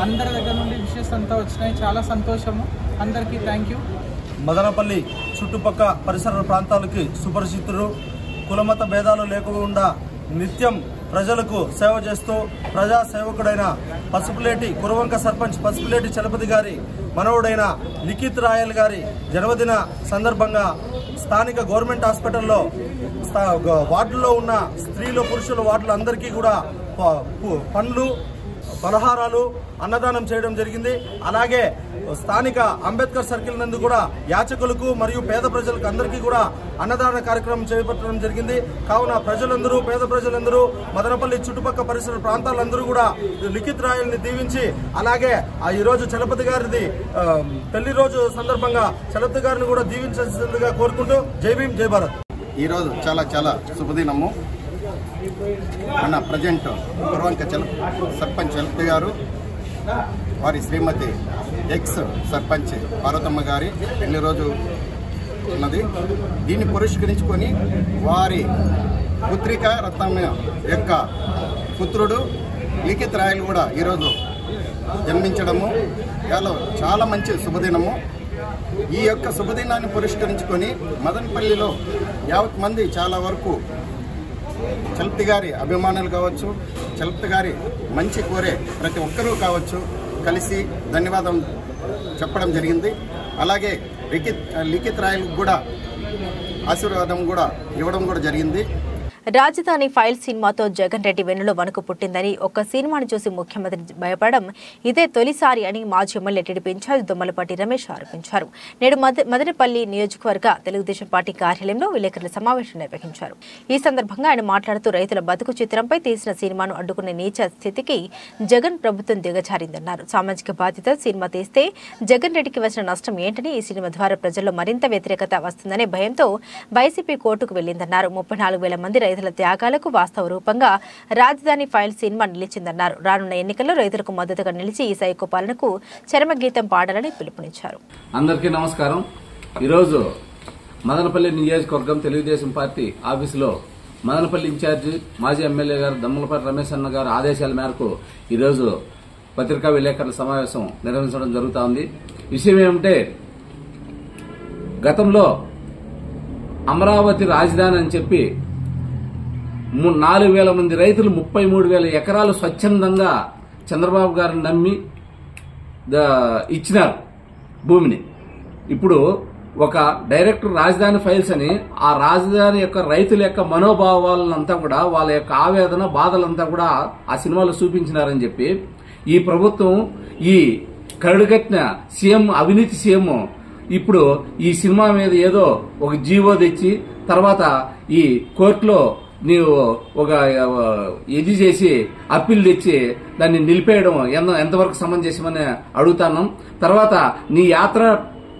అందరి దగ్గర నుండి విషెస్ అంతా వచ్చినాయి. చాలా సంతోషము. అందరికీ థ్యాంక్ యూ. మదనపల్లి చుట్టుపక్క పరిసర ప్రాంతాలకి సుపరిచితులు, కులమత భేదాలు లేకుండా నిత్యం ప్రజలకు సేవ చేస్తూ ప్రజా సేవకుడైన పసుపులేటి కురవంక సర్పంచ్ పసుపులేటి చలపతి గారి మనవుడైన లిఖిత్ రాయల్ గారి జన్మదిన సందర్భంగా స్థానిక గవర్నమెంట్ హాస్పిటల్లో వార్డుల్లో ఉన్న స్త్రీలు పురుషుల వార్డులు అందరికీ కూడా పండ్లు పలహారాలు అన్నదానం చేయడం జరిగింది. అలాగే స్థానిక అంబేద్కర్ సర్కిల్ నందు కూడా యాచకులకు మరియు పేద ప్రజలకు అందరికీ కూడా అన్నదాన కార్యక్రమం చేపట్టడం జరిగింది. కావున ప్రజలందరూ పేద ప్రజలందరూ మదనపల్లి చుట్టుపక్కల పరిసర ప్రాంతాలందరూ కూడా లిఖిత్ రాయల్ని దీవించి అలాగే ఈరోజు చలపతి గారిది పెళ్లి రోజు సందర్భంగా చలపతి గారిని కూడా దీవించాల్సిందిగా కోరుకుంటూ జై భీమ్ జై భారత్. ఈరోజు చాలా శుభదినము. మన ప్రజెంట్ కురవంక సర్పంచ్ చలపతి గారు వారి శ్రీమతి ఎక్స్ సర్పంచ్ పార్వతమ్మ గారి పెళ్లి రోజు ఉన్నది. దీన్ని పురస్కరించుకొని వారి పుత్రిక రత్నమ్మ యొక్క పుత్రుడు లిఖిత్ రాయల్ కూడా ఈరోజు జన్మించడము చాలా మంచి శుభదినము. ఈ యొక్క శుభదినాన్ని పురస్కరించుకొని మదనపల్లిలో యావత్ మంది చాలా వరకు చలపతి గారి అభిమానులు కావచ్చు, చలపతి గారి మంచి కోరే ప్రతి ఒక్కరూ కావచ్చు కలిసి ధన్యవాదం చెప్పడం జరిగింది. అలాగే లిఖిత్ రాయల్ కూడా ఆశీర్వాదం కూడా ఇవ్వడం కూడా జరిగింది. రాజధాని ఫైల్ సినిమాతో జగన్ రెడ్డి వెన్నులో వణుకు పుట్టిందని, ఒక్క సినిమాను చూసి ముఖ్యమంత్రి భయపడడం ఇదే తొలిసారి అని మాజీ MLA TDP incharge Dommalapati Ramesh ఆరోపించారు. నేడు మదనపల్లి నియోజకవర్గ తెలుగుదేశం పార్టీ కార్యాలయంలో విలేకరుల సమావేశం నిర్వహించారు. ఈ సందర్భంగా ఆయన మాట్లాడుతూ రైతుల బతుకు చిత్రంపై తీసిన సినిమాను అడ్డుకునే నీచ స్థితికి జగన్ ప్రభుత్వం దిగజారిందన్నారు. సామాజిక బాధ్యత సినిమా తీస్తే జగన్ రెడ్డికి వచ్చిన నష్టం ఏంటని, ఈ సినిమా ద్వారా ప్రజల్లో మరింత వ్యతిరేకత వస్తుందనే భయంతో వైసీపీ కోర్టుకు వెళ్లిందన్నారు. 34,000 మంది రైతుల త్యాగాలకు వాస్తవ రూపంగా రాజధాని ఫైల్ సినిమా నిలిచిందన్నారు. రానున్న ఎన్నికల్లో రైతులకు మద్దతుగా నిలిచి ఈ సైకో పాలనకు చరమగీతం పాడాలని పిలుపునిచ్చారు. అందరికీ నమస్కారం. ఈరోజు మదనపల్లి నియోజకవర్గం తెలుగుదేశం పార్టీ ఆఫీసులో మదనపల్లి ఇన్ఛార్జి మాజీ ఎమ్మెల్యే గారు దమ్మలపాటి రమేష్ అన్న గారు ఆదేశాల మేరకు ఈరోజు పత్రికా విలేకరుల సమావేశం నిర్వహించడం జరుగుతూ ఉంది. విషయం ఏమంటే, గతంలో అమరావతి రాజధాని అని చెప్పి 4,000 మంది రైతులు 33,000 ఎకరాలు స్వచ్ఛందంగా చంద్రబాబు గారిని నమ్మి ఇచ్చినారు భూమిని. ఇప్పుడు ఒక డైరెక్టర్ రాజధాని ఫైల్స్ అని ఆ రాజధాని యొక్క రైతుల యొక్క మనోభావాలంతా కూడా, వాళ్ళ యొక్క ఆవేదన బాధలంతా కూడా ఆ సినిమాలో చూపించినారని చెప్పి ఈ ప్రభుత్వం, ఈ కరుడుగట్టిన సీఎం, అవినీతి సీఎం ఇప్పుడు ఈ సినిమా మీద ఏదో ఒక జీవో తెచ్చి తర్వాత ఈ కోర్టులో నీవు ఒక ఇది చేసి అప్పీల్ తెచ్చి దాన్ని నిలిపేయడం ఎంతవరకు సమంజసమని అడుగుతాను. తర్వాత నీ యాత్ర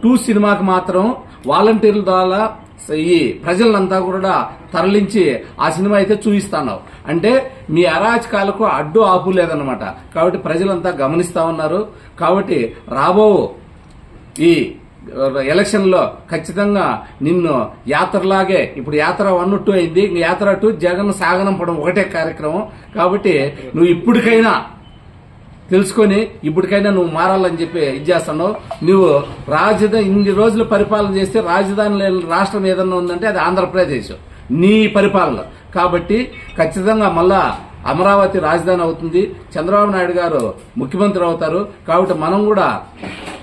2 సినిమాకి మాత్రం వాలంటీర్ల ద్వారా ఈ ప్రజలంతా కూడా తరలించి ఆ సినిమా అయితే చూపిస్తున్నావు అంటే మీ అరాచకాలకు అడ్డు ఆపు లేదన్నమాట. కాబట్టి ప్రజలంతా గమనిస్తా ఉన్నారు. కాబట్టి రాబో ఈ ఎలక్షన్ లో ఖచ్చితంగా నిన్ను యాత్రలాగే, ఇప్పుడు యాత్ర 1, 2 అయింది, యాత్ర 2 జగన్ సాగనంపడం ఒకటే కార్యక్రమం. కాబట్టి నువ్వు ఇప్పటికైనా తెలుసుకొని ఇప్పటికైనా నువ్వు మారాలని చెప్పి ఇది చేస్తున్నావు. నువ్వు రాజధాని ఇన్ని రోజులు పరిపాలన చేస్తే రాజధాని లేని రాష్ట్రం ఏదన్నా ఉందంటే అది ఆంధ్రప్రదేశ్ నీ పరిపాలన. కాబట్టి ఖచ్చితంగా మళ్ళా అమరావతి రాజధాని అవుతుంది, చంద్రబాబు నాయుడు గారు ముఖ్యమంత్రి అవుతారు. కాబట్టి మనం కూడా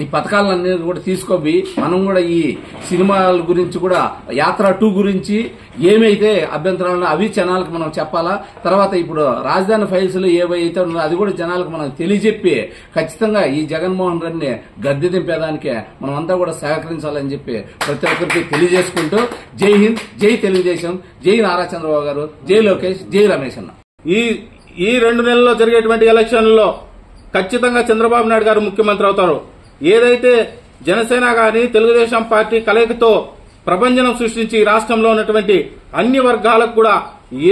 ఈ పథకాలన్నీ కూడా తీసుకోబి మనం కూడా ఈ సినిమాల గురించి కూడా యాత్ర 2 గురించి ఏమైతే అభ్యంతరాలు అవి జనాలకు మనం చెప్పాలా. తర్వాత ఇప్పుడు రాజధాని ఫైల్స్ లో ఏవైతే ఉన్నదో అది కూడా జనాలకు మనం తెలియజెప్పి ఖచ్చితంగా ఈ జగన్మోహన్ రెడ్డిని గద్దె దింపేదానికే మనం అంతా కూడా సహకరించాలని చెప్పి ప్రతి ఒక్కరికి తెలియజేసుకుంటూ జై హింద్, జై తెలుగుదేశం, జై నారా చంద్రబాబు గారు, జై లోకేష్, జై రమేష్ అన్న. ఈ 2 నెలల్లో జరిగేటువంటి ఎలక్షన్లలో ఖచ్చితంగా చంద్రబాబు నాయుడు గారు ముఖ్యమంత్రి అవుతారు. ఏదైతే జనసేన గాని తెలుగుదేశం పార్టీ కలయికతో ప్రభంజనం సృష్టించి ఈ రాష్ట్రంలో ఉన్నటువంటి అన్ని వర్గాలకు కూడా,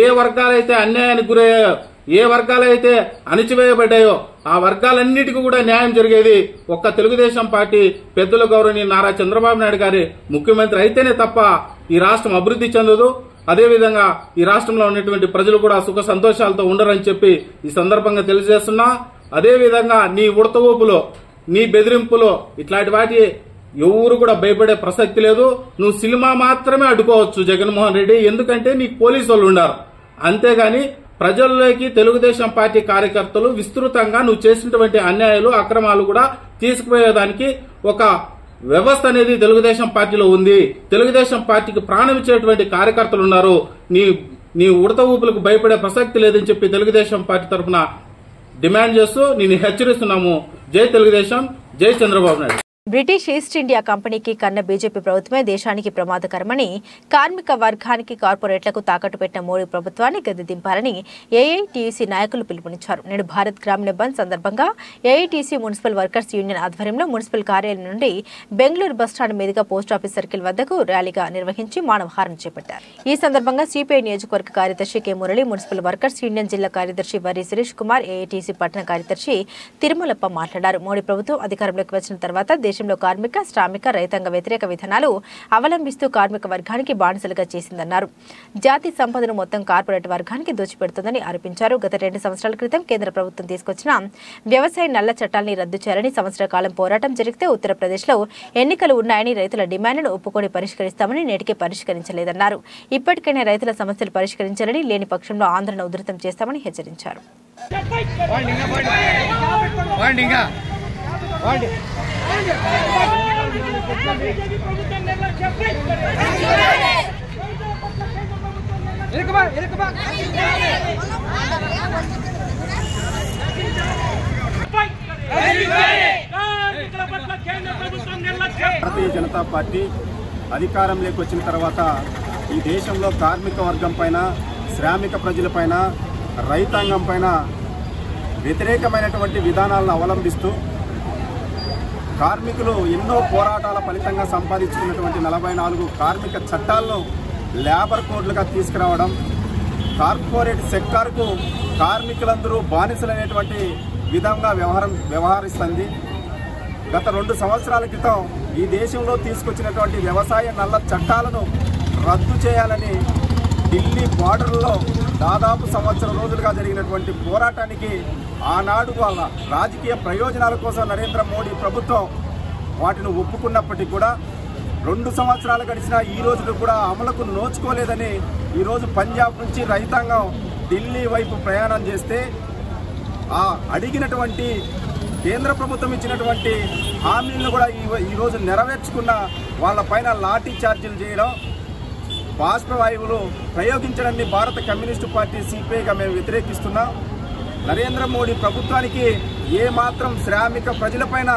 ఏ వర్గాలైతే అన్యాయానికి గురయ్యాయో, ఏ వర్గాలైతే అణిచివేయబడ్డాయో ఆ వర్గాలన్నిటికీ కూడా న్యాయం జరిగేది ఒక్క తెలుగుదేశం పార్టీ పెద్దల గౌరవనీయ నారా చంద్రబాబు నాయుడు గారి ముఖ్యమంత్రి అయితేనే తప్ప ఈ రాష్ట్రం అభివృద్ధి చెందదు. అదేవిధంగా ఈ రాష్ట్రంలో ఉన్నటువంటి ప్రజలు కూడా సుఖ సంతోషాలతో ఉండరని చెప్పి ఈ సందర్భంగా తెలియజేస్తున్నా. అదేవిధంగా నీ ఉడత ఊపులో, నీ బెదిరింపులో ఇట్లాంటి వాటి ఎవరు కూడా భయపడే ప్రసక్తి లేదు. నువ్వు సినిమా మాత్రమే అడ్డుకోవచ్చు జగన్మోహన్ రెడ్డి, ఎందుకంటే నీకు పోలీసు వాళ్ళు ఉన్నారు. అంతేగాని ప్రజల్లోకి తెలుగుదేశం పార్టీ కార్యకర్తలు విస్తృతంగా నువ్వు చేసినటువంటి అన్యాయాలు, అక్రమాలు కూడా తీసుకుపోయేదానికి ఒక వ్యవస్థ అనేది తెలుగుదేశం పార్టీలో ఉంది. తెలుగుదేశం పార్టీకి ప్రాణం ఇచ్చేటువంటి కార్యకర్తలు ఉన్నారు. నీ ఉడత ఊపులకు భయపడే ప్రసక్తి లేదని చెప్పి తెలుగుదేశం పార్టీ తరఫున డిమాండ్ చేస్తూ నేను హెచ్చరిస్తున్నాము. జై తెలుగుదేశం, జై Chandrababu Naidu. British east India కంపెనీకి కన్న బీజేపీ ప్రభుత్వమే దేశానికి ప్రమాదకరమని, కార్మిక వర్గానికి, కార్పొరేట్లకు తాకట్టు పెట్టిన మోడీ ప్రభుత్వాన్ని గద్దె దింపాలని ఏఐటీయూసీ నాయకులు పిలుపునిచ్చారు. నేడు భారత్ గ్రామీణ బంద్ సందర్భంగా ఏఐటీసీ మున్సిపల్ వర్కర్స్ యూనియన్ ఆధ్వర్యంలో మున్సిపల్ కార్యాలయం నుండి బెంగళూరు బస్టాండ్ మీదుగా పోస్టాఫీస్ సర్కిల్ వద్దకు ర్యాలీగా నిర్వహించి మానవహారం చేపట్టారు. ఈ సందర్భంగా సిపిఐ నియోజకవర్గ కార్యదర్శి K Murali, municipal workers union జిల్లా కార్యదర్శి వరి శిరీష్ కుమార్, ఏఐటీసీ పట్టణ కార్యదర్శి తిరుమలప్ప మాట్లాడారు. మోడీ ప్రభుత్వం అధికారంలోకి వచ్చిన తర్వాత దేశంలో కార్మిక, శ్రామిక, రైతాంగ వ్యతిరేక విధానాలు అవలంబిస్తూ కార్మిక వర్గానికి బానిసలుగా చేసిందన్నారు. జాతి సంపదను మొత్తం కార్పొరేట్ వర్గానికి దోచిపెడుతుందని ఆరోపించారు. గత 2 సంవత్సరాల క్రితం కేంద్ర ప్రభుత్వం తీసుకొచ్చిన వ్యవసాయ నల్ల చట్టాన్ని రద్దు చేయాలని సంవత్సర కాలం పోరాటం జరిగితే ఉత్తరప్రదేశ్లో ఎన్నికలు ఉన్నాయని రైతుల డిమాండ్ను ఒప్పుకొని పరిష్కరిస్తామని నేటికి పరిష్కరించలేదన్నారు. ఇప్పటికైనా రైతుల సమస్యలు పరిష్కరించాలని, లేని పక్షంలో ఆందోళన ఉధృతం చేస్తామని హెచ్చరించారు. భారతీయ జనతా పార్టీ అధికారంలోకి వచ్చిన తర్వాత ఈ దేశంలో కార్మిక వర్గం పైన, శ్రామిక ప్రజల పైన, రైతాంగం పైన వ్యతిరేకమైనటువంటి విధానాలను అవలంబిస్తూ కార్మికులు ఎన్నో పోరాటాల ఫలితంగా సంపాదించుకున్నటువంటి 44 కార్మిక చట్టాలను లేబర్ కోడ్లుగా తీసుకురావడం, కార్పొరేట్ సెక్టార్కు కార్మికులందరూ బానిసలనేటువంటి విధంగా వ్యవహరిస్తుంది. గత 2 సంవత్సరాల క్రితం ఈ దేశంలో తీసుకొచ్చినటువంటి వ్యవసాయ నల్ల చట్టాలను రద్దు చేయాలని ఢిల్లీ బార్డర్లో దాదాపు సంవత్సరం రోజులుగా జరిగినటువంటి పోరాటానికి ఆనాడు వాళ్ళ రాజకీయ ప్రయోజనాల కోసం నరేంద్ర మోడీ ప్రభుత్వం వాటిని ఒప్పుకున్నప్పటికీ కూడా 2 సంవత్సరాలు గడిచినా ఈ రోజులు కూడా అమలుకు నోచుకోలేదని ఈరోజు పంజాబ్ నుంచి రైతాంగం ఢిల్లీ వైపు ప్రయాణం చేస్తే ఆ అడిగినటువంటి కేంద్ర ప్రభుత్వం ఇచ్చినటువంటి హామీలను కూడా ఈరోజు నెరవేర్చుకున్న వాళ్ళపైన లాఠీ ఛార్జీలు చేయడం, బాష్పవాయువులు ప్రయోగించడాన్ని భారత కమ్యూనిస్టు పార్టీ సిపిఐగా మేము వ్యతిరేకిస్తున్నాం. నరేంద్ర మోడీ ప్రభుత్వానికి ఏమాత్రం శ్రామిక ప్రజలపైన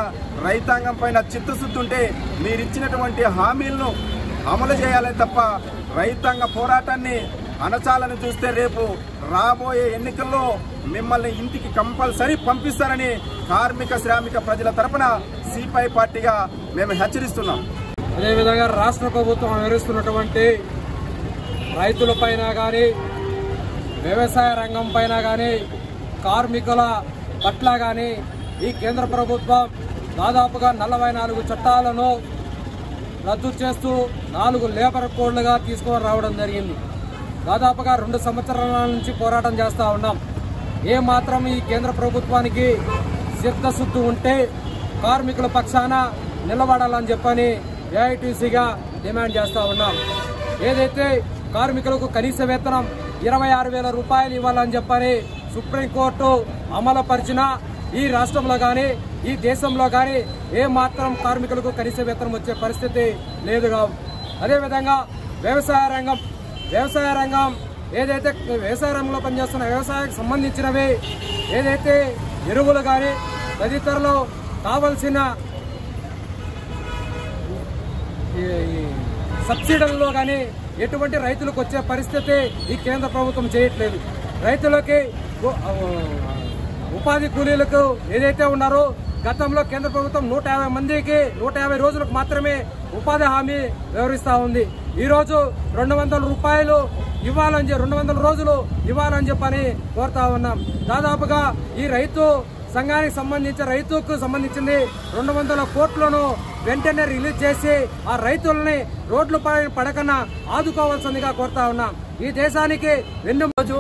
రైతాంగం పైన చిత్తశుద్ధి ఉంటే మీరిచ్చినటువంటి హామీలను అమలు చేయాలి తప్ప రైతాంగ పోరాటాన్ని అణచాలని చూస్తే రేపు రాబోయే ఎన్నికల్లో మిమ్మల్ని ఇంటికి కంపల్సరీ పంపిస్తారని కార్మిక శ్రామిక ప్రజల తరపున సిపిఐ పార్టీగా మేము హెచ్చరిస్తున్నాం. అదేవిధంగా రాష్ట్ర ప్రభుత్వం వ్యవహరిస్తున్నటువంటి రైతులపైన కానీ వ్యవసాయ రంగం పైన కానీ కార్మికుల పట్ల కానీ ఈ కేంద్ర ప్రభుత్వం దాదాపుగా 44 చట్టాలను రద్దు చేస్తూ 4 లేబర్ కోడ్లుగా తీసుకొని రావడం జరిగింది. దాదాపుగా 2 సంవత్సరాల నుంచి పోరాటం చేస్తూ ఉన్నాం. ఏమాత్రం ఈ కేంద్ర ప్రభుత్వానికి చిత్తశుద్ధి ఉంటే కార్మికుల పక్షాన నిలబడాలని చెప్పని ఏఐటీసీగా డిమాండ్ చేస్తూ ఉన్నాం. ఏదైతే కార్మికులకు కనీస వేతనం 26,000 రూపాయలు ఇవ్వాలని చెప్పని సుప్రీంకోర్టు అమలుపరిచిన ఈ రాష్ట్రంలో కానీ ఈ దేశంలో కానీ ఏమాత్రం కార్మికులకు కనీస వేతనం వచ్చే పరిస్థితి లేదుగా. అదేవిధంగా వ్యవసాయ రంగం ఏదైతే వ్యవసాయ రంగంలో పనిచేస్తున్న వ్యవసాయానికి సంబంధించినవి ఏదైతే ఎరువులు కానీ తదితరులు కావలసిన సబ్సిడీల్లో కానీ ఎటువంటి రైతులకు వచ్చే పరిస్థితి ఈ కేంద్ర ప్రభుత్వం చేయట్లేదు. రైతులకి ఉపాధి కూలీలకు ఏదైతే ఉన్నారో గతంలో కేంద్ర ప్రభుత్వం 150 మందికి 150 రోజులకు మాత్రమే ఉపాధి హామీ వ్యవహరిస్తూ ఉంది. ఈరోజు 200 రూపాయలు ఇవ్వాలని 200 రోజులు ఇవ్వాలని చెప్పని కోరుతా ఉన్నాం. దాదాపుగా ఈ రైతు సంఘానికి సంబంధించి రైతుకు సంబంధించింది 200 కోట్లను వెంటనే రిలీజ్ చేసి ఆ రైతులని రోడ్ల పడకన ఆదుకోవాల్సిందిగా కోరుతా ఉన్నాం. ఈ దేశానికి వెన్నుముక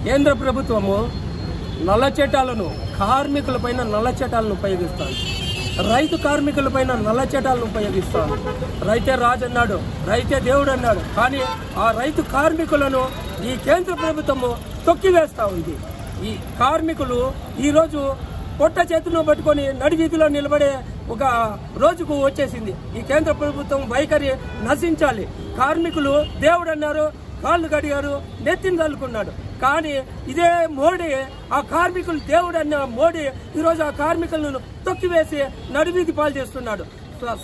కేంద్ర ప్రభుత్వము నల్ల చట్టాలను కార్మికులపైన నల్ల చట్టాలను ఉపయోగిస్తాను, రైతు కార్మికులపైన నల్ల చట్టాలను ఉపయోగిస్తాను. రైతే రాజు అన్నాడు, రైతే దేవుడు అన్నాడు. కానీ ఆ రైతు కార్మికులను ఈ కేంద్ర ప్రభుత్వము తొక్కివేస్తా ఉంది. ఈ కార్మికులు ఈరోజు పొట్ట చేతిలో పట్టుకొని నడివీధిలో నిలబడే ఒక రోజుకు వచ్చేసింది. ఈ కేంద్ర ప్రభుత్వం వైఖరి నశించాలి. కార్మికులు దేవుడు అన్నారు, కాళ్ళు కడిగారు, నెత్తిని తల్లుకున్నాడు. కానీ ఇదే మోడీ ఆ కార్మికులు దేవుడు అన్న మోడీ ఈరోజు ఆ కార్మికులను తొక్కివేసి నడివీధి పాలు చేస్తున్నాడు.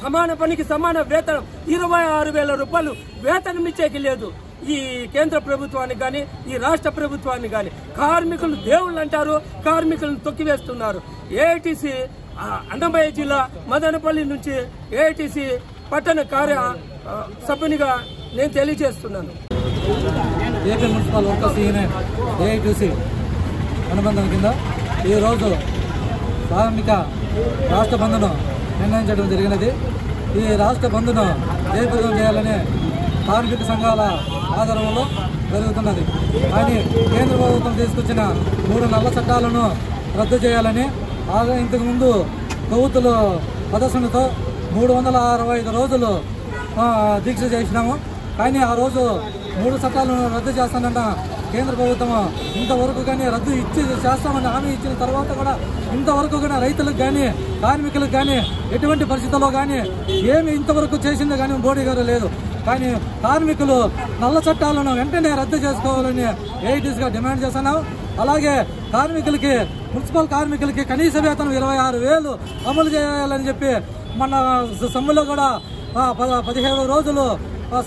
సమాన పనికి సమాన వేతనం 26,000 రూపాయలు వేతనం ఇచ్చేకి లేదు ఈ కేంద్ర ప్రభుత్వానికి కానీ ఈ రాష్ట్ర ప్రభుత్వానికి కానీ. కార్మికులు దేవుళ్ళు అంటారు, కార్మికులను తొక్కివేస్తున్నారు. ఏఐటీసీ అన్నమయ్య జిల్లా మదనపల్లి నుంచి ఏఐటీసీ పట్టణ కార్య సభ్యునిగా నేను తెలియజేస్తున్నాను. AP municipal workers union AITC అనుబంధం కింద ఈరోజు ప్రాథమిక రాష్ట్ర బంద్ను నిర్ణయించడం జరిగినది. ఈ రాష్ట్ర బంద్ను జయప్రదం చేయాలని కార్మిక సంఘాల ఆధారంలో జరుగుతున్నది. కానీ కేంద్ర ప్రభుత్వం తీసుకొచ్చిన 3 నల్ల చట్టాలను రద్దు చేయాలని ఇంతకుముందు కొవ్వొత్తుల ప్రదర్శనతో 365 రోజులు దీక్ష చేసినాము. కానీ ఆ రోజు 3 చట్టాలను రద్దు చేస్తానన్న కేంద్ర ప్రభుత్వం ఇంతవరకు కానీ రద్దు చేస్తామని హామీ ఇచ్చిన తర్వాత కూడా ఇంతవరకు కూడా రైతులకు కానీ కార్మికులకు కానీ ఎటువంటి పరిస్థితుల్లో కానీ ఏమి ఇంతవరకు చేసిందో కానీ మోడీ గారు లేదు. కానీ కార్మికులు నల్ల చట్టాలను వెంటనే రద్దు చేసుకోవాలని ఏఐటీసీగా డిమాండ్ చేస్తున్నాం. అలాగే కార్మికులకి మున్సిపల్ కార్మికులకి కనీస వేతనం 26,000 అమలు చేయాలని చెప్పి మన సమ్మెలో కూడా 17 రోజులు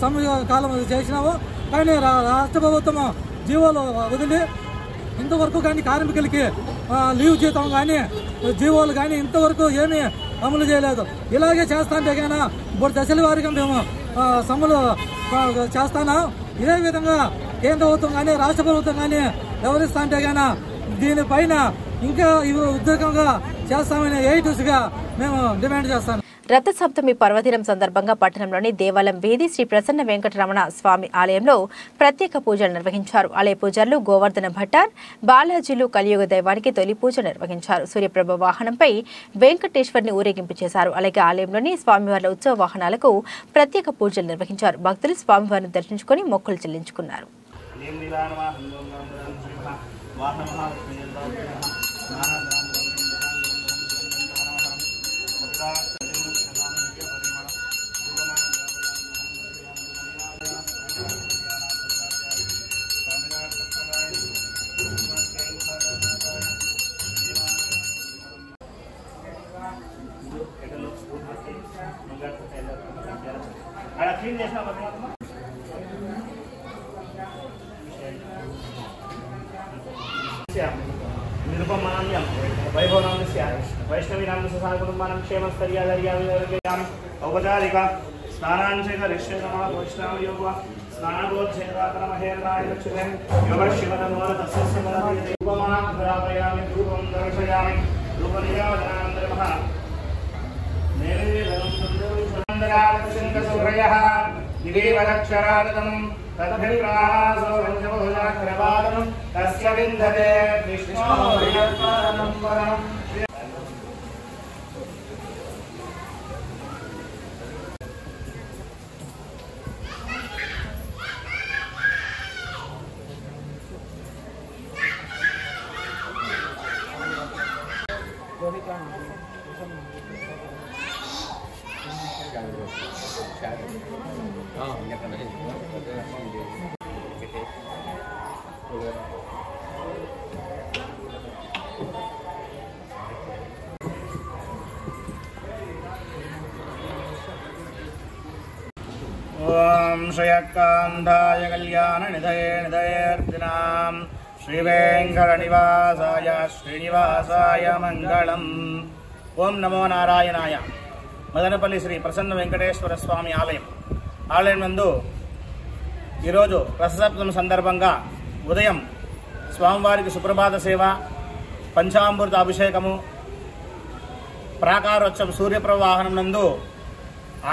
సమ్మె కాలం చేసినాము. కానీ రాష్ట్ర ప్రభుత్వం జీవోలు వదిలి ఇంతవరకు కానీ కార్మికులకి లీవ్ జీతం కానీ జీవోలు కానీ ఇంతవరకు ఏమీ అమలు చేయలేదు. ఇలాగే చేస్తాంటే కానీ ఇప్పుడు దశల వారీగా మేము సమ్మెలు చేస్తున్నాం. ఇదే విధంగా కేంద్ర ప్రభుత్వం కానీ రాష్ట్ర ప్రభుత్వం కానీ వ్యవహరిస్తా అంటే కానీ దీనిపైన ఇంకా ఉద్యోగంగా చేస్తామని ఏఐటీసీగా మేము డిమాండ్ చేస్తాం. రథసప్తమి పర్వదినం సందర్భంగా పట్టణంలోని దేవాలయం వీధి శ్రీ ప్రసన్న వెంకటరమణ స్వామి ఆలయంలో ప్రత్యేక పూజలు నిర్వహించారు. ఆలయ పూజారులు గోవర్ధన భట్టార్, బాలాజీలు కలియుగ దైవానికి తొలి పూజ నిర్వహించారు. సూర్యప్రభ వాహనంపై వెంకటేశ్వరిని ఊరేగింపు చేశారు. అలాగే ఆలయంలోని స్వామివార్ల ఉత్సవ వాహనాలకు ప్రత్యేక పూజలు నిర్వహించారు. భక్తులు స్వామివారిని దర్శించుకుని మొక్కులు చెల్లించుకున్నారు. निरुपमान्यं वैभवनामस्य वैष्णवीनामस्य साकुटुम्बानां क्षेमस्तर्यादर्याविवर्गयामि औपचारिक स्नानाञ्चकरिष्यतमः वैष्णवयोगः स्नानगोच्छेदातनमहेन्द्राय दक्षिणे योगशिवतमोरतस्य मनति रूपमानं धरापयामि रूपं दर्शयामि रूपनियोजनान्तरमः नैवेद्यं सुन्दरालक्ष्मीकसुरयः दिवेवदक्षरादनं तद्भिर्वासो रञ्जभोजाक्रवादनं तस्य विन्दते विष्णोर्यत्पादनं परम् ओम श्रीयकांधाय कल्याण निधये निधयेर्दिनां श्रीवेंकटनिवासाय श्रीनिवासाय मंगलम्। ओम नमो नारायणाय। మదనపల్లి శ్రీ ప్రసన్న వెంకటేశ్వర స్వామి ఆలయం నందు ఈరోజు రథసప్తమి సందర్భంగా ఉదయం స్వామివారికి సుప్రభాత సేవ, పంచామృత అభిషేకము, ప్రాకారోత్సవం సూర్యప్రభ వాహనం నందు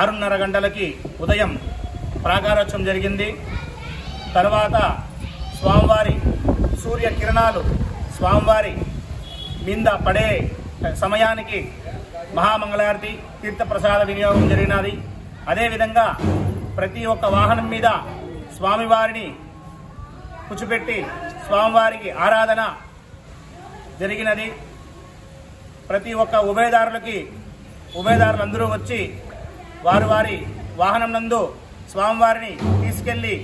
6:30 గంటలకి ఉదయం ప్రాకారోత్సవం జరిగింది. తర్వాత స్వామివారి సూర్య కిరణాలు స్వామివారి మీద పడే సమయానికి మహామంగళారతి తీర్థప్రసాద వినియోగం జరిగినది. అదేవిధంగా ప్రతి ఒక్క వాహనం మీద స్వామివారిని కూర్చోబెట్టి స్వామివారికి ఆరాధన జరిగినది. ప్రతి ఒక్క ఉభయదారులందరూ వచ్చి వారి వాహనం నందు స్వామివారిని తీసుకెళ్లి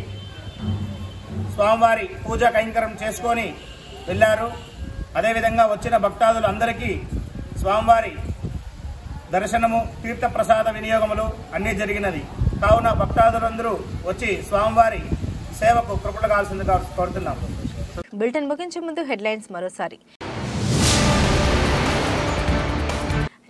స్వామివారి పూజా కైంకర్యం చేసుకొని వెళ్ళారు. అదేవిధంగా వచ్చిన భక్తాదులు అందరికీ స్వామివారి దర్శనము, తీర్థప్రసాద వినియోగములు అన్నీ జరిగినది. కావున భక్తాదులందరూ వచ్చి స్వామివారి సేవకు కృపణగాల్సిందిగా కోరుతున్నాము. బులెటిన్ ముగించే ముందు హెడ్లైన్స్ మరోసారి.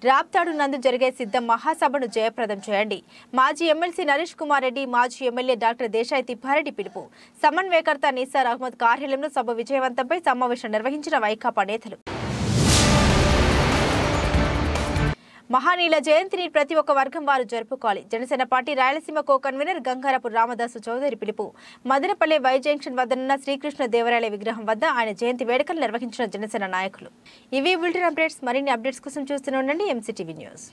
రాప్తాడు నందు జరిగే సిద్ధం మహాసభను జయప్రదం చేయండి. మాజీ ఎమ్మెల్సీ నరేష్ కుమార్ రెడ్డి, మాజీ ఎమ్మెల్యే డాక్టర్ దేశాయ్ తిప్పారెడ్డి పిలుపు. సమన్వయకర్త నిసార్ అహ్మద్ కార్యాలయంలో సభ విజయవంతంపై సమావేశం నిర్వహించిన వైకాపా నేతలు. మహానీల జయంతిని ప్రతి ఒక్క వర్గం వారు జరుపుకోవాలి. Janasena party Rayalaseema co convener Gangarapu Ramadasu Chowdary పిలుపు. మదనపల్లె వై జంక్షన్ వద్దనున్న శ్రీకృష్ణ దేవరాయల విగ్రహం వద్ద ఆయన జయంతి వేడుకలు నిర్వహించిన జనసేన నాయకులు. ఇవి బులెటిన్ అప్డేట్స్. మరిన్ని అప్డేట్స్ కోసం చూస్తూనే ఉండండి MCTV న్యూస్.